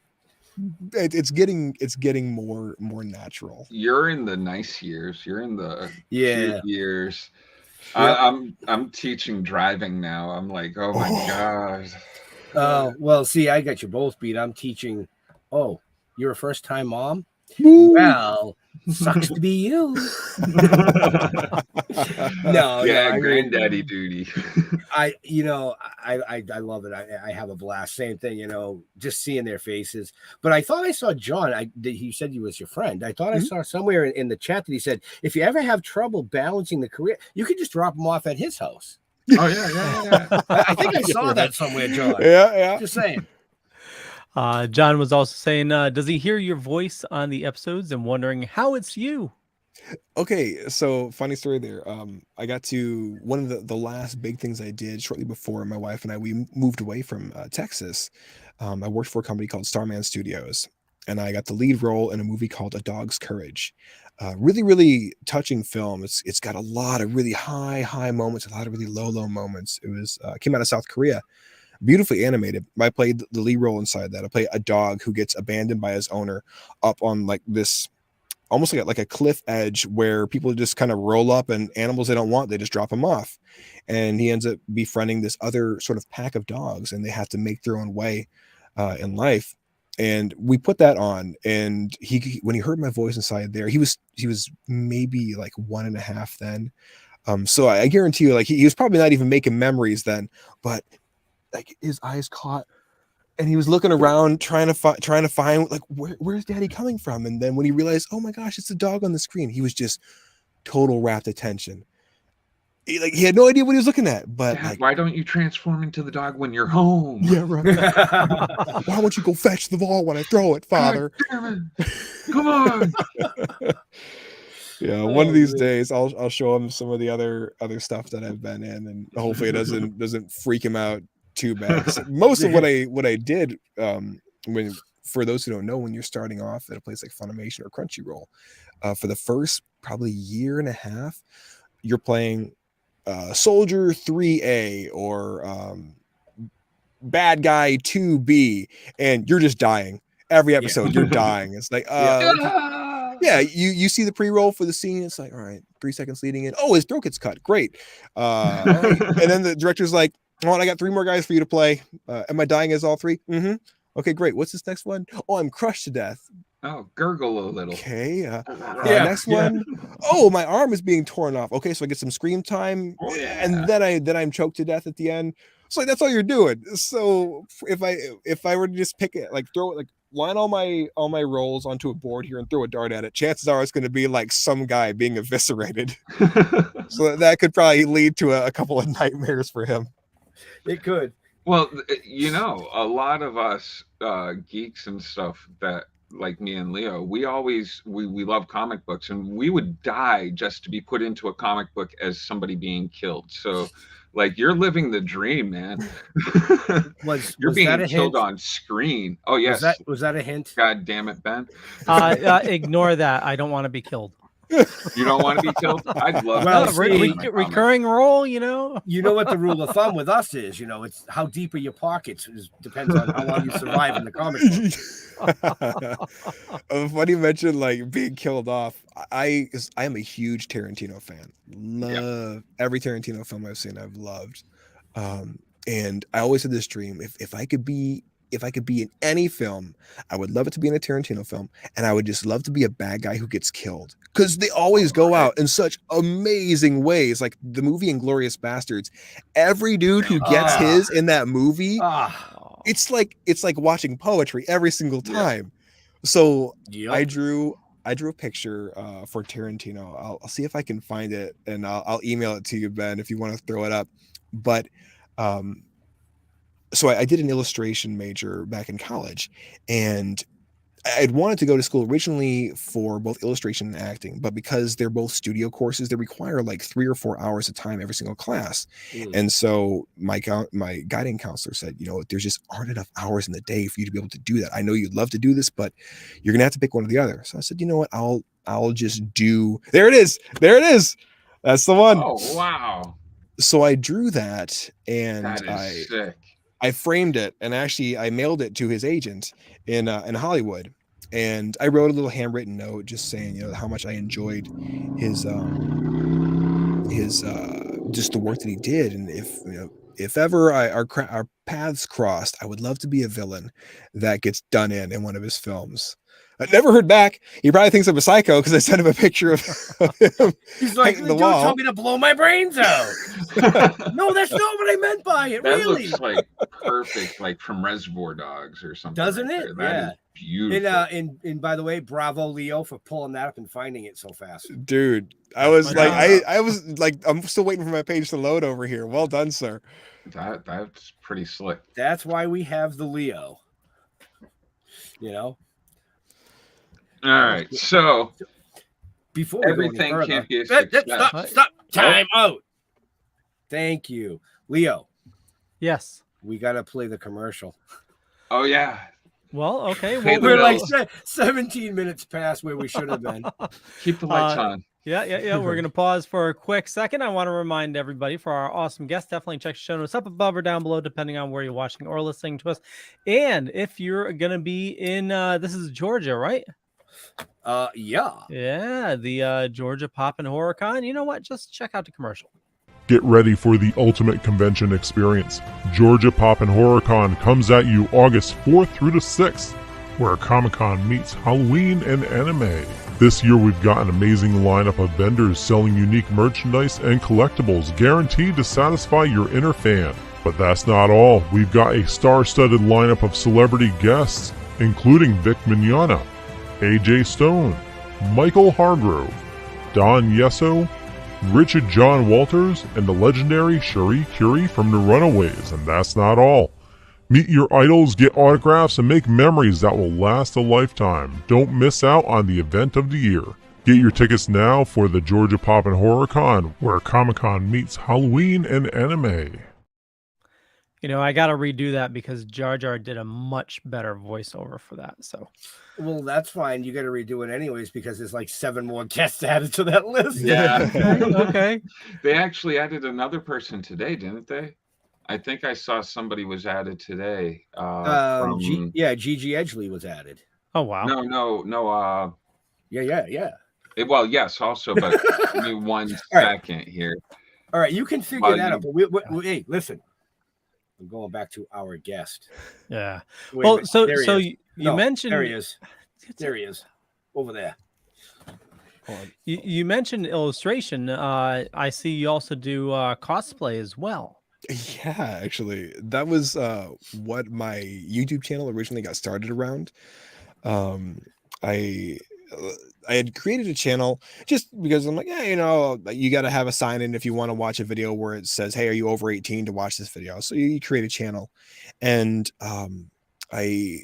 it's getting more natural. You're in the nice years. You're in the cute years. Yep. I'm teaching driving now. I'm like, oh my gosh. Well, see, I got you both beat. I'm teaching. Oh, you're a first-time mom? Woo. Well, sucks to be you. No, granddaddy duty. I love it. I have a blast. Same thing, just seeing their faces. But I thought I saw John. He said he was your friend. I thought I saw somewhere in the chat that he said, if you ever have trouble balancing the career, you could just drop him off at his house. Oh yeah. I think I saw that somewhere, John. Yeah. Just saying. John was also saying, does he hear your voice on the episodes and wondering how it's you? Okay, so funny story there. I got to one of the last big things I did shortly before my wife and we moved away from Texas. I worked for a company called Starman Studios, and I got the lead role in a movie called A Dog's Courage. Really, really touching film. It's got a lot of really high moments, a lot of really low moments. It was came out of South Korea. Beautifully animated. I played the lead role inside that. I play a dog who gets abandoned by his owner up on like this, almost like a cliff edge where people just kind of roll up and animals they don't want, they just drop them off. And he ends up befriending this other sort of pack of dogs, and they have to make their own way in life. And we put that on, and when he heard my voice inside there, he was maybe like 1.5 then. So I guarantee you, like he was probably not even making memories then, but like his eyes caught, and he was looking around trying to find like where's daddy coming from. And then when he realized, oh my gosh, it's the dog on the screen, he was just total rapt attention. He had no idea what he was looking at. But Dad, why don't you transform into the dog when you're home? Yeah, right. Why won't you go fetch the ball when I throw it, Father? Come on. Yeah, one of these days I'll show him some of the other stuff that I've been in, and hopefully it doesn't freak him out too bad. Most of what I did, when, for those who don't know, when you're starting off at a place like Funimation or Crunchyroll, for the first probably 1.5 years, you're playing Soldier 3A or Bad Guy 2B, and you're just dying every episode. You're dying. It's like you see the pre-roll for the scene. It's like, all right, 3 seconds leading in. Oh, his throat gets cut. Great. All right. And then the director's like, oh, I got 3 more guys for you to play. Am I dying as all 3? Mm-hmm. Okay, great. What's this next one? Oh, I'm crushed to death. Oh, gurgle a little. Okay. Next one. Oh, my arm is being torn off. Okay, so I get some scream time, and then I'm choked to death at the end. So like, that's all you're doing. So if I were to just pick it, like throw it, like line all my rolls onto a board here and throw a dart at it, chances are it's going to be like some guy being eviscerated. So that could probably lead to a couple of nightmares for him. It could. Well, you know, a lot of us geeks and stuff that like me and Leo, we love comic books, and we would die just to be put into a comic book as somebody being killed. So, like, you're living the dream, man. You're Was being that a killed hint? on screen. Oh yes, Was that a hint? God damn it, Ben. Ignore that. I don't want to be killed. You don't want to be killed? I'd love Well, to. see, Recurring role, you know. You know what the rule of thumb with us is, you know, it's how deep are your pockets depends on how long you survive in the comic book. Funny you mentioned like being killed off. I am a huge Tarantino fan. Love every Tarantino film I've seen. I've loved. And I always had this dream. If I could be in any film, I would love it to be in a Tarantino film, and I would just love to be a bad guy who gets killed, because they always go out in such amazing ways. Like the movie Inglourious Bastards, every dude who gets his in that movie, it's like watching poetry every single time. So I drew a picture for Tarantino. I'll see if I can find it, and I'll email it to you, Ben, if you want to throw it up. But so I did an illustration major back in college, and I'd wanted to go to school originally for both illustration and acting, but because they're both studio courses, they require like 3 or 4 hours of time every single class. And so my guiding counselor said, you know, there's just aren't enough hours in the day for you to be able to do that. I know you'd love to do this, but you're gonna have to pick one or the other. So I said, you know what, I'll just do. There it is. That's the one. Oh wow. So I drew that, and That is sick. I framed it, and actually I mailed it to his agent in Hollywood, and I wrote a little handwritten note just saying, you know, how much I enjoyed his just the work that he did, and if ever our paths crossed, I would love to be a villain that gets done in one of his films. I never heard back. He probably thinks I'm a psycho because I sent him a picture of him. He's like, the dude wall. told me to blow my brains out. No, that's not what I meant by it. That really looks like perfect, like from Reservoir Dogs or something. Doesn't right it? there. That is beautiful. And by the way, bravo Leo for pulling that up and finding it so fast. Dude, I was like, I was like, I'm still waiting for my page to load over here. Well done, sir. That's pretty slick. That's why we have the Leo. You know. All right, so before everything can't be a stop. Time out. Thank you, Leo. Yes. We gotta play the commercial. Oh yeah. Well, okay. Well, We're like 17 minutes past where we should have been. Keep the lights on. Yeah. We're going to pause for a quick second. I want to remind everybody, for our awesome guests, definitely check the show notes up above or down below, depending on where you're watching or listening to us. And if you're going to be in, this is Georgia, right? Yeah, the Georgia Pop and Horror Con. You know what? Just check out the commercial. Get ready for the ultimate convention experience. Georgia Pop and Horror Con comes at you August 4th through the 6th, where Comic-Con meets Halloween and anime. This year we've got an amazing lineup of vendors selling unique merchandise and collectibles guaranteed to satisfy your inner fan. But that's not all. We've got a star-studded lineup of celebrity guests, including Vic Mignogna, AJ Stone, Michael Hargrove, Don Yesso, Richard John Walters, and the legendary Cherie Curie from The Runaways. And that's not all. Meet your idols, get autographs, and make memories that will last a lifetime. Don't miss out on the event of the year. Get your tickets now for the Georgia Pop and Horror Con, where Comic-Con meets Halloween and anime. You know, I got to redo that because Jar Jar did a much better voiceover for that. So, well, that's fine. You got to redo it anyways because there's like 7 more guests added to that list. Yeah. Okay. They actually added another person today, didn't they? I think I saw somebody was added today. Gigi Edgley was added. Oh wow. No. Yeah. Well, yes, also, but give me 1 second here. All right, you can figure that out. But hey, listen. I'm going back to our guest. Yeah. Wait, so you mentioned there he is. There he is. Over there. You mentioned illustration. I see you also do cosplay as well. Yeah, actually, that was what my YouTube channel originally got started around. I had created a channel just because I'm like, yeah, you know, you got to have a sign in if you want to watch a video where it says, hey, are you over 18 to watch this video? So you create a channel. And I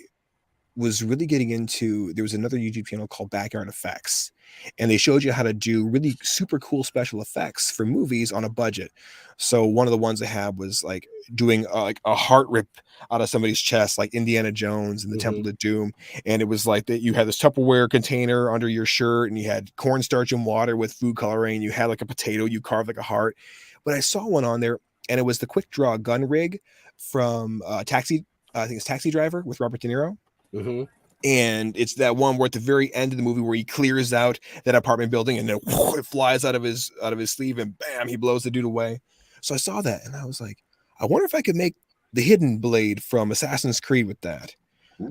was really getting into, there was another YouTube channel called Backyard Effects, and they showed you how to do really super cool special effects for movies on a budget. So one of the ones I had was like doing like a heart rip out of somebody's chest, like Indiana Jones and the Temple of Doom. And it was like that you had this Tupperware container under your shirt, and you had cornstarch and water with food coloring. You had like a potato, you carved like a heart. But I saw one on there, and it was the quick draw gun rig from Taxi. I think it's Taxi Driver with Robert De Niro. And it's that one where at the very end of the movie where he clears out that apartment building, and then it flies out of his sleeve, and bam, he blows the dude away. So I saw that, and I was like, I wonder if I could make the hidden blade from Assassin's Creed with that.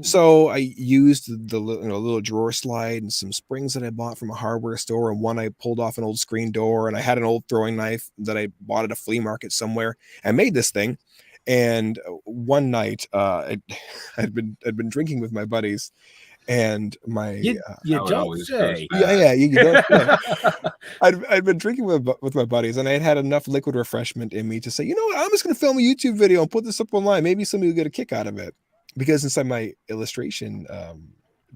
So I used the little drawer slide and some springs that I bought from a hardware store, and one I pulled off an old screen door, and I had an old throwing knife that I bought at a flea market somewhere. I made this thing. And one night, I'd been drinking with my buddies, and my you don't say. You don't say. I'd been drinking with my buddies, and I had enough liquid refreshment in me to say, you know what, I'm just going to film a YouTube video and put this up online. Maybe somebody will get a kick out of it. Because inside my illustration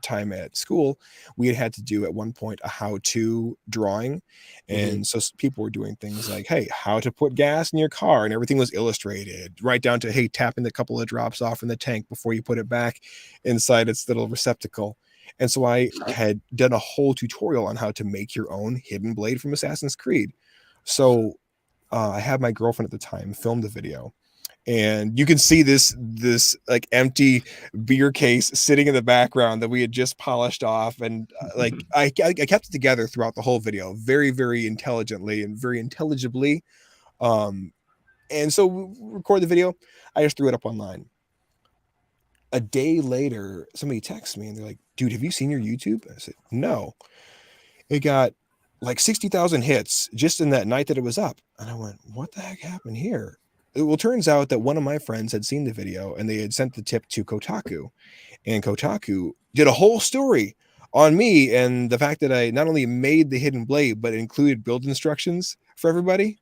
time at school, we had to do at one point a how-to drawing, and so people were doing things like, hey, how to put gas in your car, and everything was illustrated right down to, hey, tapping the couple of drops off in the tank before you put it back inside its little receptacle. And so I had done a whole tutorial on how to make your own hidden blade from Assassin's Creed. So I had my girlfriend at the time film the video. And you can see this like empty beer case sitting in the background that we had just polished off. And like I kept it together throughout the whole video, very, very intelligently and very intelligibly. And so we record the video. I just threw it up online. A day later, somebody texts me and they're like, dude, have you seen your YouTube? I said, no. It got like 60,000 hits just in that night that it was up. And I went, what the heck happened here? Well, it turns out that one of my friends had seen the video, and they had sent the tip to Kotaku, and Kotaku did a whole story on me and the fact that I not only made the hidden blade, but included build instructions for everybody.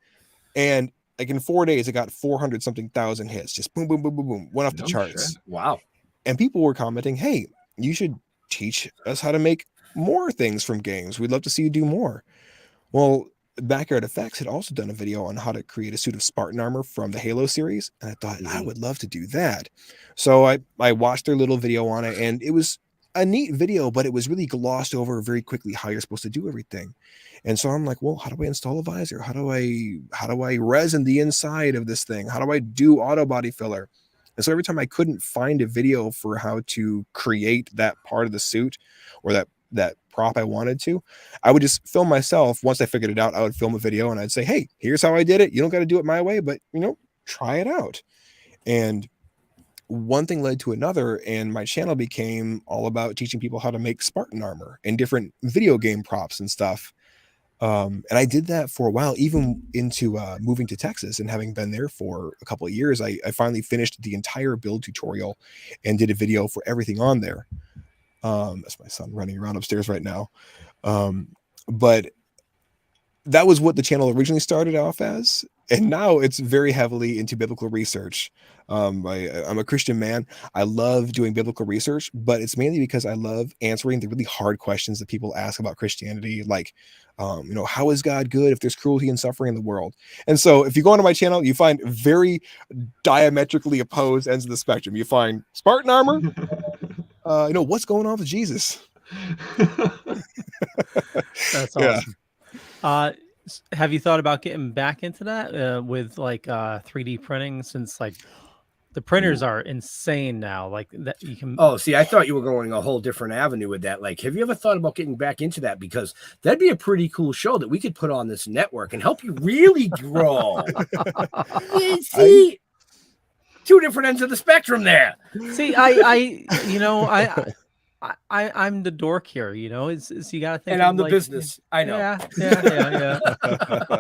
And like in 4 days, it got 400 something thousand hits. Just boom, boom, boom, boom, boom, went off the charts. Shit. Wow. And people were commenting, hey, you should teach us how to make more things from games. We'd love to see you do more. Well, Backyard Effects had also done a video on how to create a suit of Spartan armor from the Halo series, and I thought I would love to do that. So I watched their little video on it, and it was a neat video, but it was really glossed over very quickly how you're supposed to do everything. And so I'm like, well, how do I install a visor? How do I resin the inside of this thing? How do I do auto body filler? And so every time I couldn't find a video for how to create that part of the suit or that prop I wanted to, I would just film myself. Once I figured it out, I would film a video and I'd say, hey, here's how I did it. You don't got to do it my way, but try it out. And one thing led to another, and my channel became all about teaching people how to make Spartan armor and different video game props and stuff. And I did that for a while, even into moving to Texas and having been there for a couple of years. I finally finished the entire build tutorial and did a video for everything on there. That's my son running around upstairs right now. But that was what the channel originally started off as. And now it's very heavily into biblical research. I'm a Christian man. I love doing biblical research, but it's mainly because I love answering the really hard questions that people ask about Christianity. Like, how is God good if there's cruelty and suffering in the world? And so if you go onto my channel, you find very diametrically opposed ends of the spectrum. You find Spartan armor, what's going on with Jesus? That's awesome. Yeah. Have you thought about getting back into that with like 3D printing, since like the printers are insane now? Like that you can. Oh, see, I thought you were going a whole different avenue with that. Like, have you ever thought about getting back into that? Because that'd be a pretty cool show that we could put on this network and help you really grow. See, two different ends of the spectrum there. See, I'm the dork here, it's you gotta think. And I'm the business. I know. Yeah.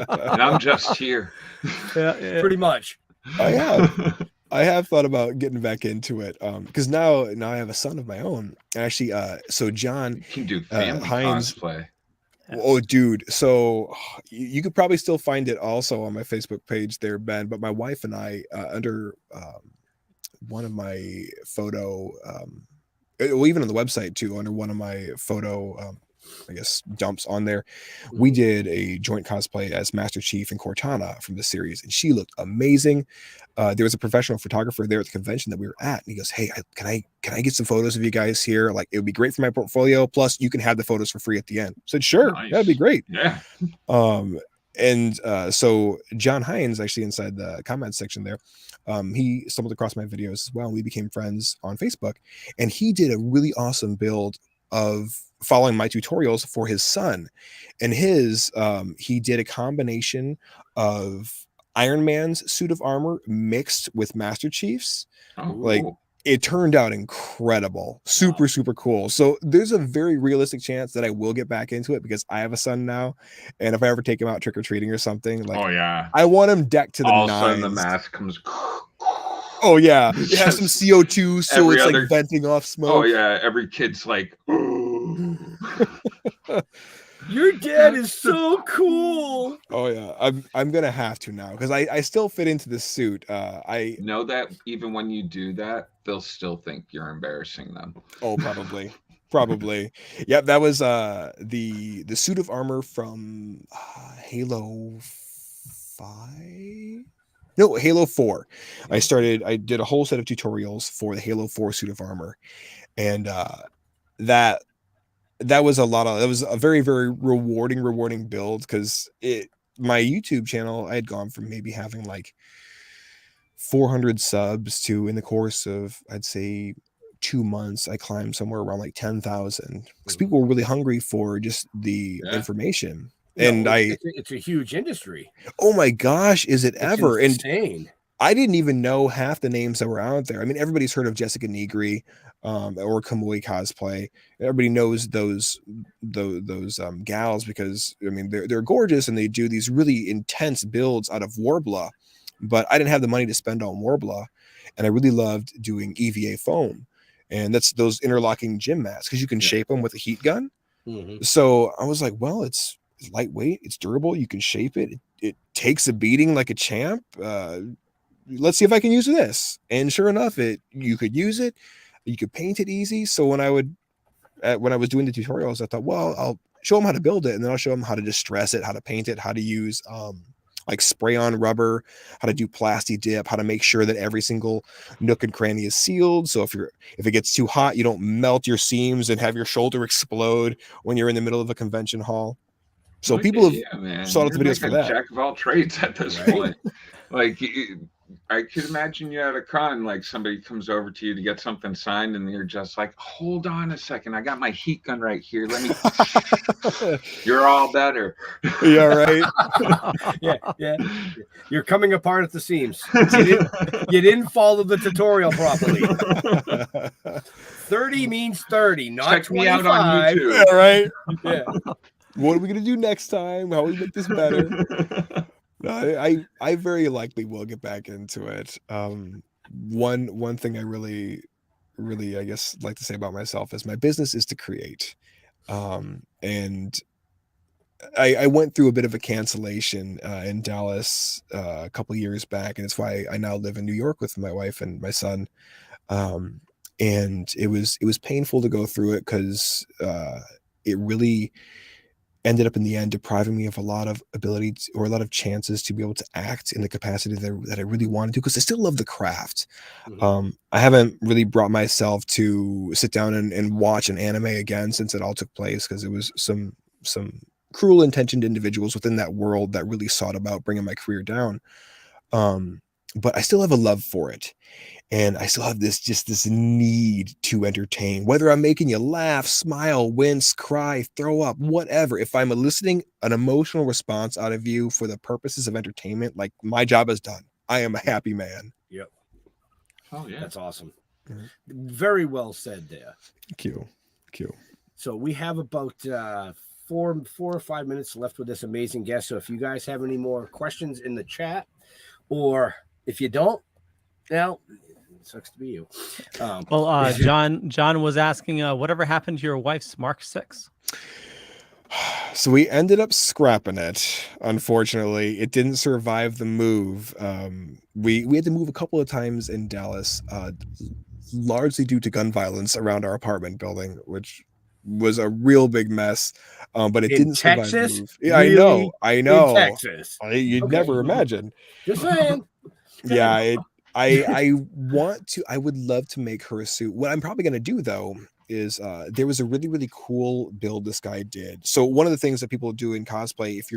And I'm just here. Pretty much. I have. I have thought about getting back into it because now I have a son of my own. And actually, so John You can do family Hines. cosplay. Oh, dude. So you could probably still find it also on my Facebook page there, Ben. But my wife and I, under one of my photo, well, even on the website too, under one of my photo, I guess, dumps on there, we did a joint cosplay as Master Chief and Cortana from the series, and she looked amazing. There was a professional photographer there at the convention that we were at, and he goes, "Hey, can I get some photos of you guys here? Like, it would be great for my portfolio. Plus, you can have the photos for free at the end." I said, "Sure, Nice. that'd be great." Yeah. And so John Hines, actually inside the comment section there, he stumbled across my videos as well. And we became friends on Facebook, and he did a really awesome build of following my tutorials for his son. And his, he did a combination of Iron Man's suit of armor mixed with Master Chief's. Oh, Like, cool. it turned out incredible. Super cool. So there's a very realistic chance that I will get back into it because I have a son now, and if I ever take him out trick-or-treating or something, like, Oh yeah. I want him decked to the All of a sudden nines. the mask comes. Oh yeah, it has some Just CO2, so every it's other- like venting off smoke. Oh yeah, every kid's like, Your dad is so cool. Oh yeah, I'm gonna have to now because I still fit into this suit. I know that even when you do that, they'll still think you're embarrassing them. probably. Yep, that was the suit of armor from Halo 5. No, Halo 4. I did a whole set of tutorials for the Halo 4 suit of armor, and that was a very, very rewarding build because my YouTube channel, I had gone from maybe having like 400 subs to, in the course of, I'd say, 2 months, I climbed somewhere around like 10,000 because people were really hungry for just the information. And it's a huge industry. Oh my gosh, is it ever? Insane. And I didn't even know half the names that were out there. I mean, everybody's heard of Jessica Negri or Kamui Cosplay. Everybody knows those gals because, I mean, they're gorgeous and they do these really intense builds out of Warbla. But I didn't have the money to spend on Warbla, and I really loved doing EVA foam, and that's those interlocking gym mats because you can shape them with a heat gun. So I was like, well, it's lightweight, it's durable, you can shape it. It takes a beating like a champ. Let's see if I can use this. And sure enough, you could use it. You could paint it easy. So when I was doing the tutorials, I thought, well, I'll show them how to build it, and then I'll show them how to distress it, how to paint it, how to use like spray on rubber, how to do plasti dip, how to make sure that every single nook and cranny is sealed. So if it gets too hot, you don't melt your seams and have your shoulder explode when you're in the middle of a convention hall. So people have saw the videos for that. Jack of all trades at this point. Like, I could imagine you at a con, like somebody comes over to you to get something signed, and you're just like, "Hold on a second, I got my heat gun right here. Let me." You're all better. Yeah, right. yeah. You're coming apart at the seams. You didn't follow the tutorial properly. 30 means 30, not Check 25. me out on YouTube. Yeah, right. Yeah. What are we gonna do next time? How do we make this better? No, I very likely will get back into it. One thing I really, I guess, like to say about myself is my business is to create. And I went through a bit of a cancellation in Dallas a couple years back, and it's why I now live in New York with my wife and my son. And it was painful to go through it because it really ended up in the end depriving me of a lot of ability or a lot of chances to be able to act in the capacity that I really wanted to, because I still love the craft. I haven't really brought myself to sit down and watch an anime again since it all took place, because it was some cruel intentioned individuals within that world that really sought about bringing my career down. But I still have a love for it. And I still have this need to entertain, whether I'm making you laugh, smile, wince, cry, throw up, whatever. If I'm eliciting an emotional response out of you for the purposes of entertainment, like, my job is done. I am a happy man. Yep. Oh yeah, that's awesome. Very well said there. Thank you. So we have about 4 or 5 minutes left with this amazing guest. So if you guys have any more questions in the chat, or if you don't, Now, it sucks to be you. Well, John was asking, whatever happened to your wife's Mark 6? So we ended up scrapping it. Unfortunately, it didn't survive the move. We had to move a couple of times in Dallas, largely due to gun violence around our apartment building, which was a real big mess. But it didn't survive the Texas? move. Yeah, Really? I know. In Texas. You'd Okay. never imagine. Just saying. Yeah, I would love to make her a suit. What I'm probably gonna do though is there was a really, really cool build this guy did. So one of the things that people do in cosplay, if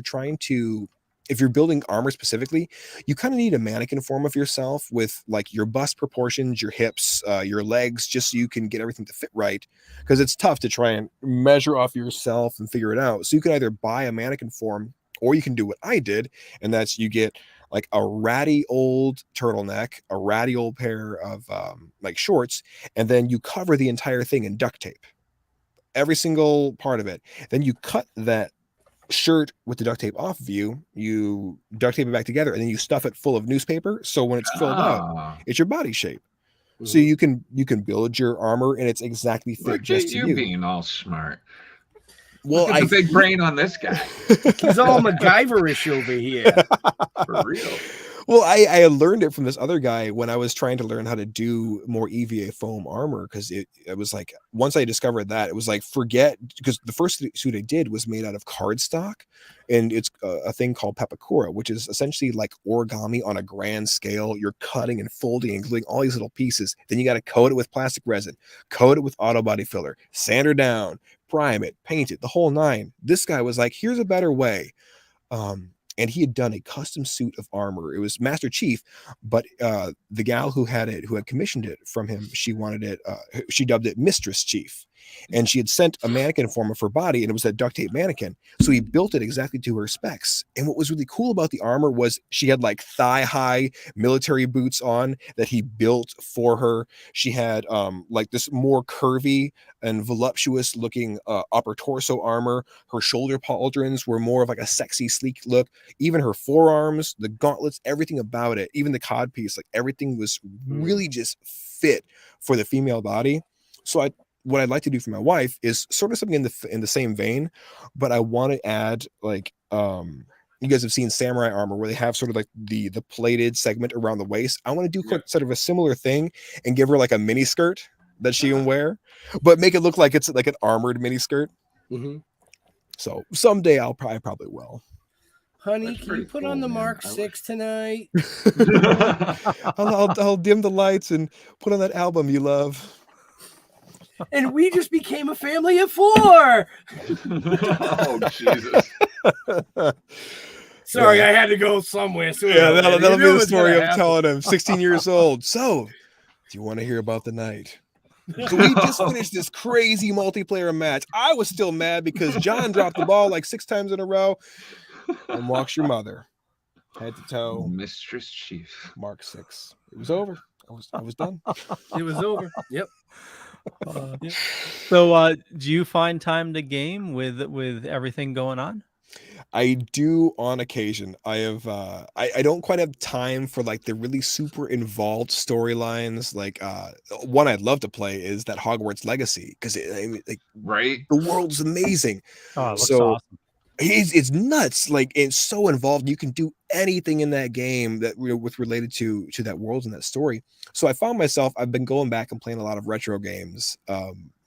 you're building armor specifically, you kind of need a mannequin form of yourself with like your bust proportions, your hips, your legs, just so you can get everything to fit right. Because it's tough to try and measure off yourself and figure it out. So you can either buy a mannequin form, or you can do what I did, and that's you get like a ratty old turtleneck, a ratty old pair of like shorts, and then you cover the entire thing in duct tape, every single part of it. Then you cut that shirt with the duct tape off of you, you duct tape it back together, and then you stuff it full of newspaper. So when it's filled out, it's your body shape. So you can build your armor and it's exactly fit. Look just at to you you being all smart. Well, Look at the big brain on this guy. He's all MacGyverish over here. For real. Well, I learned it from this other guy when I was trying to learn how to do more EVA foam armor, because it was like, once I discovered that, it was like, forget, because the first suit I did was made out of cardstock, and it's a thing called pepakura, which is essentially like origami on a grand scale. You're cutting and folding and gluing all these little pieces. Then you got to coat it with plastic resin, coat it with auto body filler, sand her down, prime it, paint it, the whole nine. This guy was like, here's a better way. And he had done a custom suit of armor. It was Master Chief, but the gal who had commissioned it from him, she wanted it, she dubbed it Mistress Chief. And she had sent a mannequin form of her body, and it was a duct tape mannequin. So he built it exactly to her specs. And what was really cool about the armor was she had like thigh-high military boots on that he built for her. She had like this more curvy and voluptuous looking upper torso armor. Her shoulder pauldrons were more of like a sexy, sleek look. Even her forearms, the gauntlets, everything about it, even the cod piece, like everything was really just fit for the female body. So what I'd like to do for my wife is sort of something in the same vein, but I want to add like you guys have seen samurai armor where they have sort of like the plated segment around the waist. I want to do sort of a similar thing and give her like a mini skirt that she can wear, but make it look like it's like an armored mini skirt. So someday I probably will. Honey, can you put on the Mark 6 tonight? I'll dim the lights and put on that album you love. And we just became a family of 4. Oh, Jesus. Sorry, I had to go somewhere. So that'll be the story I'm telling him. 16 years old. So, do you want to hear about the night? So we just finished this crazy multiplayer match. I was still mad because John dropped the ball like 6 times in a row. And walks your mother head to toe. Mistress Chief. Mark 6. It was over. I was done. It was over. Yep. So do you find time to game with everything going on? I do on occasion. I have I don't quite have time for like the really super involved storylines. Like one I'd love to play is that Hogwarts Legacy, because right, the world's amazing. Oh, it looks awesome. It's nuts. Like, it's so involved. You can do anything in that game that with related to that world and that story. So I found myself, I've been going back and playing a lot of retro games.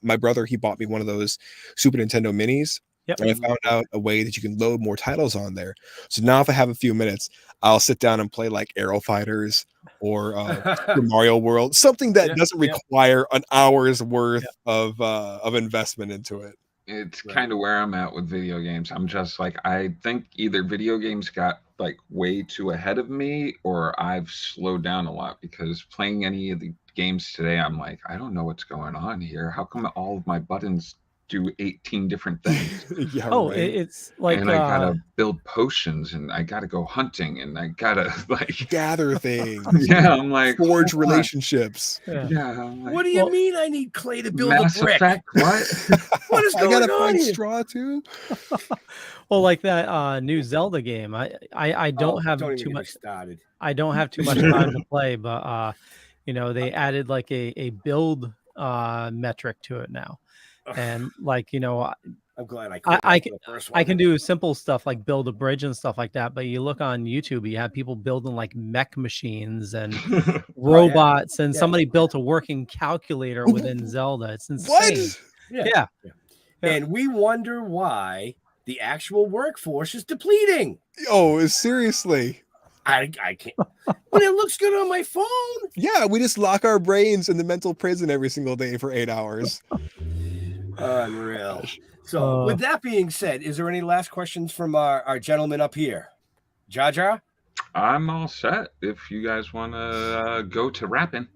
My brother, he bought me one of those Super Nintendo minis. Yep. And I found out a way that you can load more titles on there. So now if I have a few minutes, I'll sit down and play like Aero Fighters or Mario World, something that doesn't require an hour's worth of investment into it. It's kind of where I'm at with video games. I'm just like, I think either video games got like way too ahead of me, or I've slowed down a lot, because playing any of the games today, I'm like, I don't know what's going on here. How come all of my buttons do 18 different things. Yeah, Oh, right. it's like And I gotta build potions, and I gotta go hunting, and I gotta like Gather things. yeah, I'm like Forge hold on. relationships. yeah. Yeah, I'm like What do you mean I need clay to build Mass a brick? Effect. What? What is I going gotta on find here? straw too. Well, like that new Zelda game. I don't have don't even too get me much. started. I don't have too much time to play, but they added like a build metric to it now, and like I'm glad I I, quit I after can the first I one. can do simple stuff like build a bridge and stuff like that. But you look on YouTube, you have people building like mech machines and robots, and Yeah. somebody built a working calculator within Zelda. It's What? insane. Yeah. Yeah. And we wonder why the actual workforce is depleting. Oh, seriously. I can't. But it looks good on my phone. Yeah, we just lock our brains in the mental prison every single day for 8 hours. Unreal. So, with that being said, is there any last questions from our gentleman up here? Jaja? I'm all set. If you guys want to go to rapping.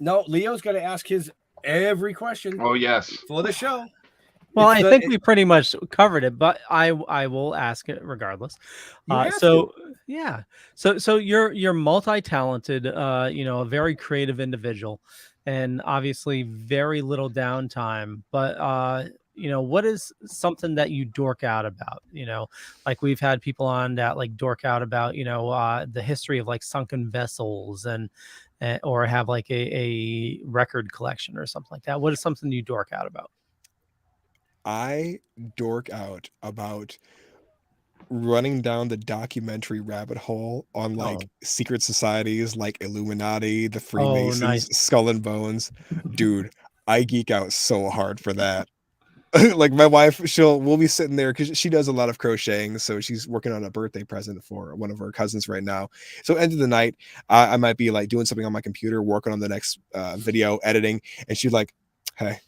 No, Leo's got to ask his every question Oh yes. for the show. Well, It's I the- think we pretty much covered it, but I will ask it regardless. You have So yeah, so you're multi-talented, a very creative individual, and obviously very little downtime. But what is something that you dork out about? Like we've had people on that like dork out about the history of like sunken vessels and or have like a record collection or something like that. What is something you dork out about? I dork out about running down the documentary rabbit hole on like secret societies like Illuminati, the Freemasons, nice. Skull and Bones. Dude, I geek out so hard for that. Like my wife, we'll be sitting there because she does a lot of crocheting, so she's working on a birthday present for one of her cousins right now. So end of the night, I might be like doing something on my computer, working on the next video, editing, and she's like, "Hey,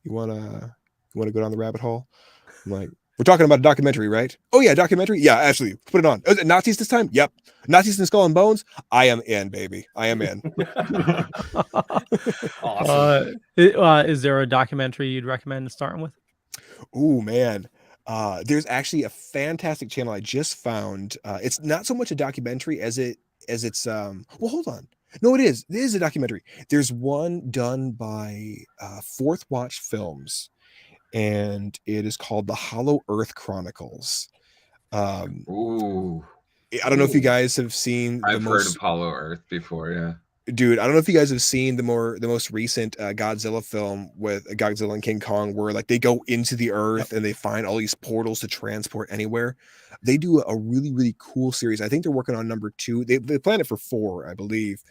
you wanna go down the rabbit hole?" I'm like, "We're talking about a documentary, right?" "Oh yeah, documentary. Yeah, actually, put it on." "Is it Nazis this time?" "Yep, Nazis and Skull and Bones." I am in, baby. I am in. Awesome. Is there a documentary you'd recommend starting with? Oh man, there's actually a fantastic channel I just found. It's not so much a documentary as it's well, hold on. No, it is a documentary. There's one done by Fourth Watch Films, and it is called The Hollow Earth Chronicles. Ooh. I don't know if you guys have seen I've heard of Hollow Earth before, yeah. Dude, I don't know if you guys have seen the most recent Godzilla film with Godzilla and King Kong, where like they go into the earth and they find all these portals to transport anywhere. They do a really, really cool series. I think they're working on number 2. They planned it for 4, I believe.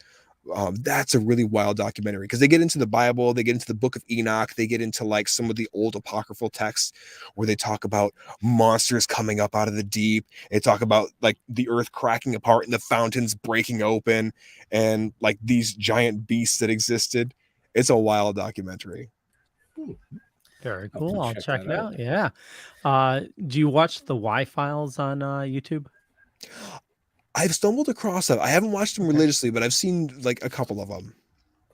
That's a really wild documentary because they get into the Bible, they get into the Book of Enoch, they get into like some of the old apocryphal texts where they talk about monsters coming up out of the deep. They talk about like the earth cracking apart and the fountains breaking open and like these giant beasts that existed. It's a wild documentary. Very cool. I'll check it out. Yeah. Do you watch the Y-Files on YouTube? I've stumbled across them. I haven't watched them religiously, but I've seen like a couple of them.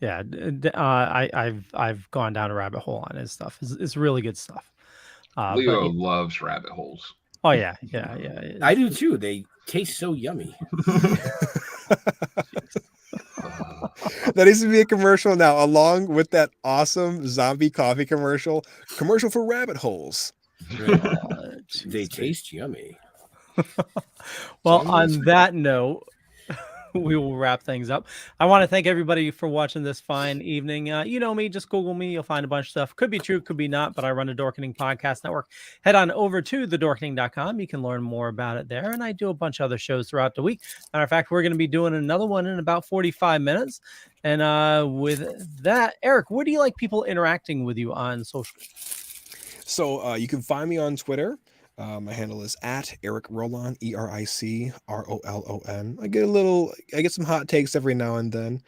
Yeah, I've gone down a rabbit hole on his stuff. It's really good stuff. Leo loves rabbit holes. Oh yeah. I do too. They taste so yummy. That needs to be a commercial now, along with that awesome zombie coffee commercial for rabbit holes. They taste yummy. Well, on that note, we will wrap things up. I want to thank everybody for watching this fine evening. You know me, just Google me. You'll find a bunch of stuff. Could be true, could be not, but I run a Dorkening Podcast Network. Head on over to thedorkening.com. You can learn more about it there. And I do a bunch of other shows throughout the week. Matter of fact, we're going to be doing another one in about 45 minutes. And with that, Eric, where do you like people interacting with you on social? So you can find me on Twitter. My handle is at Eric Rolon, ERICROLON. I get some hot takes every now and then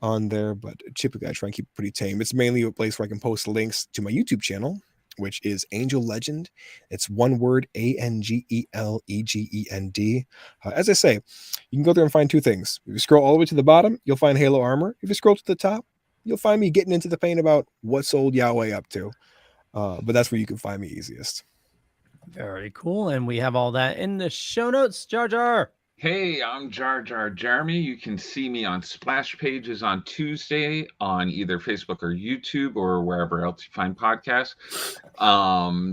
on there, but typically I try and keep it pretty tame. It's mainly a place where I can post links to my YouTube channel, which is Angel Legend. It's one word, ANGELEGEND. As I say, you can go there and find 2 things. If you scroll all the way to the bottom, you'll find Halo Armor. If you scroll to the top, you'll find me getting into the paint about what's old Yahweh up to. But that's where you can find me easiest. Very cool. And we have all that in the show notes. Jar Jar. Hey, I'm Jar Jar Jeremy. You can see me on Splash Pages on Tuesday on either Facebook or YouTube or wherever else you find podcasts.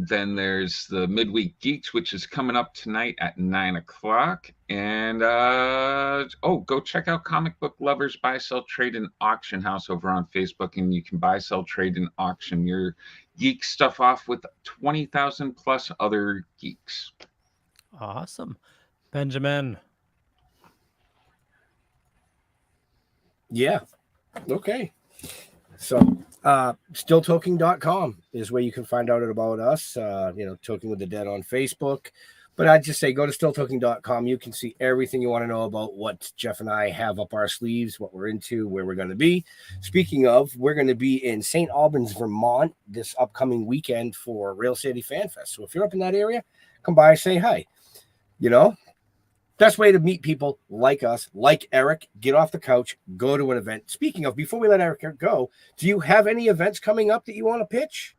Then there's the Midweek Geeks, which is coming up tonight at 9 o'clock. And go check out Comic Book Lovers Buy, Sell, Trade, and Auction House over on Facebook. And you can buy, sell, trade, and auction your geek stuff off with 20,000 plus other geeks. Awesome. Benjamin. Yeah. Okay. So, stilltoking.com is where you can find out about us, Toking with the Dead on Facebook. But I'd just say go to stilltoking.com. You can see everything you want to know about what Jeff and I have up our sleeves, what we're into, where we're going to be. Speaking of, we're going to be in St. Albans, Vermont this upcoming weekend for Rail City Fan Fest. So if you're up in that area, come by, say hi. Best way to meet people like us, like Eric, get off the couch, go to an event. Speaking of, before we let Eric go, do you have any events coming up that you want to pitch?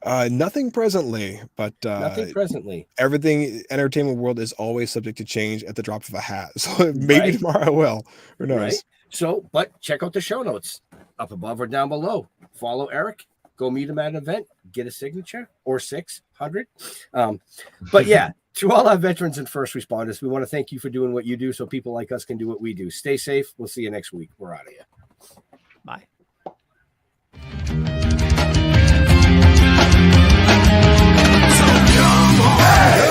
Nothing presently, but nothing presently. Everything entertainment world is always subject to change at the drop of a hat. So maybe tomorrow I will. Who knows? Right. So, but check out the show notes up above or down below. Follow Eric. Go meet him at an event. Get a signature or 600. But yeah. To all our veterans and first responders, we want to thank you for doing what you do so people like us can do what we do. Stay safe. We'll see you next week. We're out of here. Bye. So come on.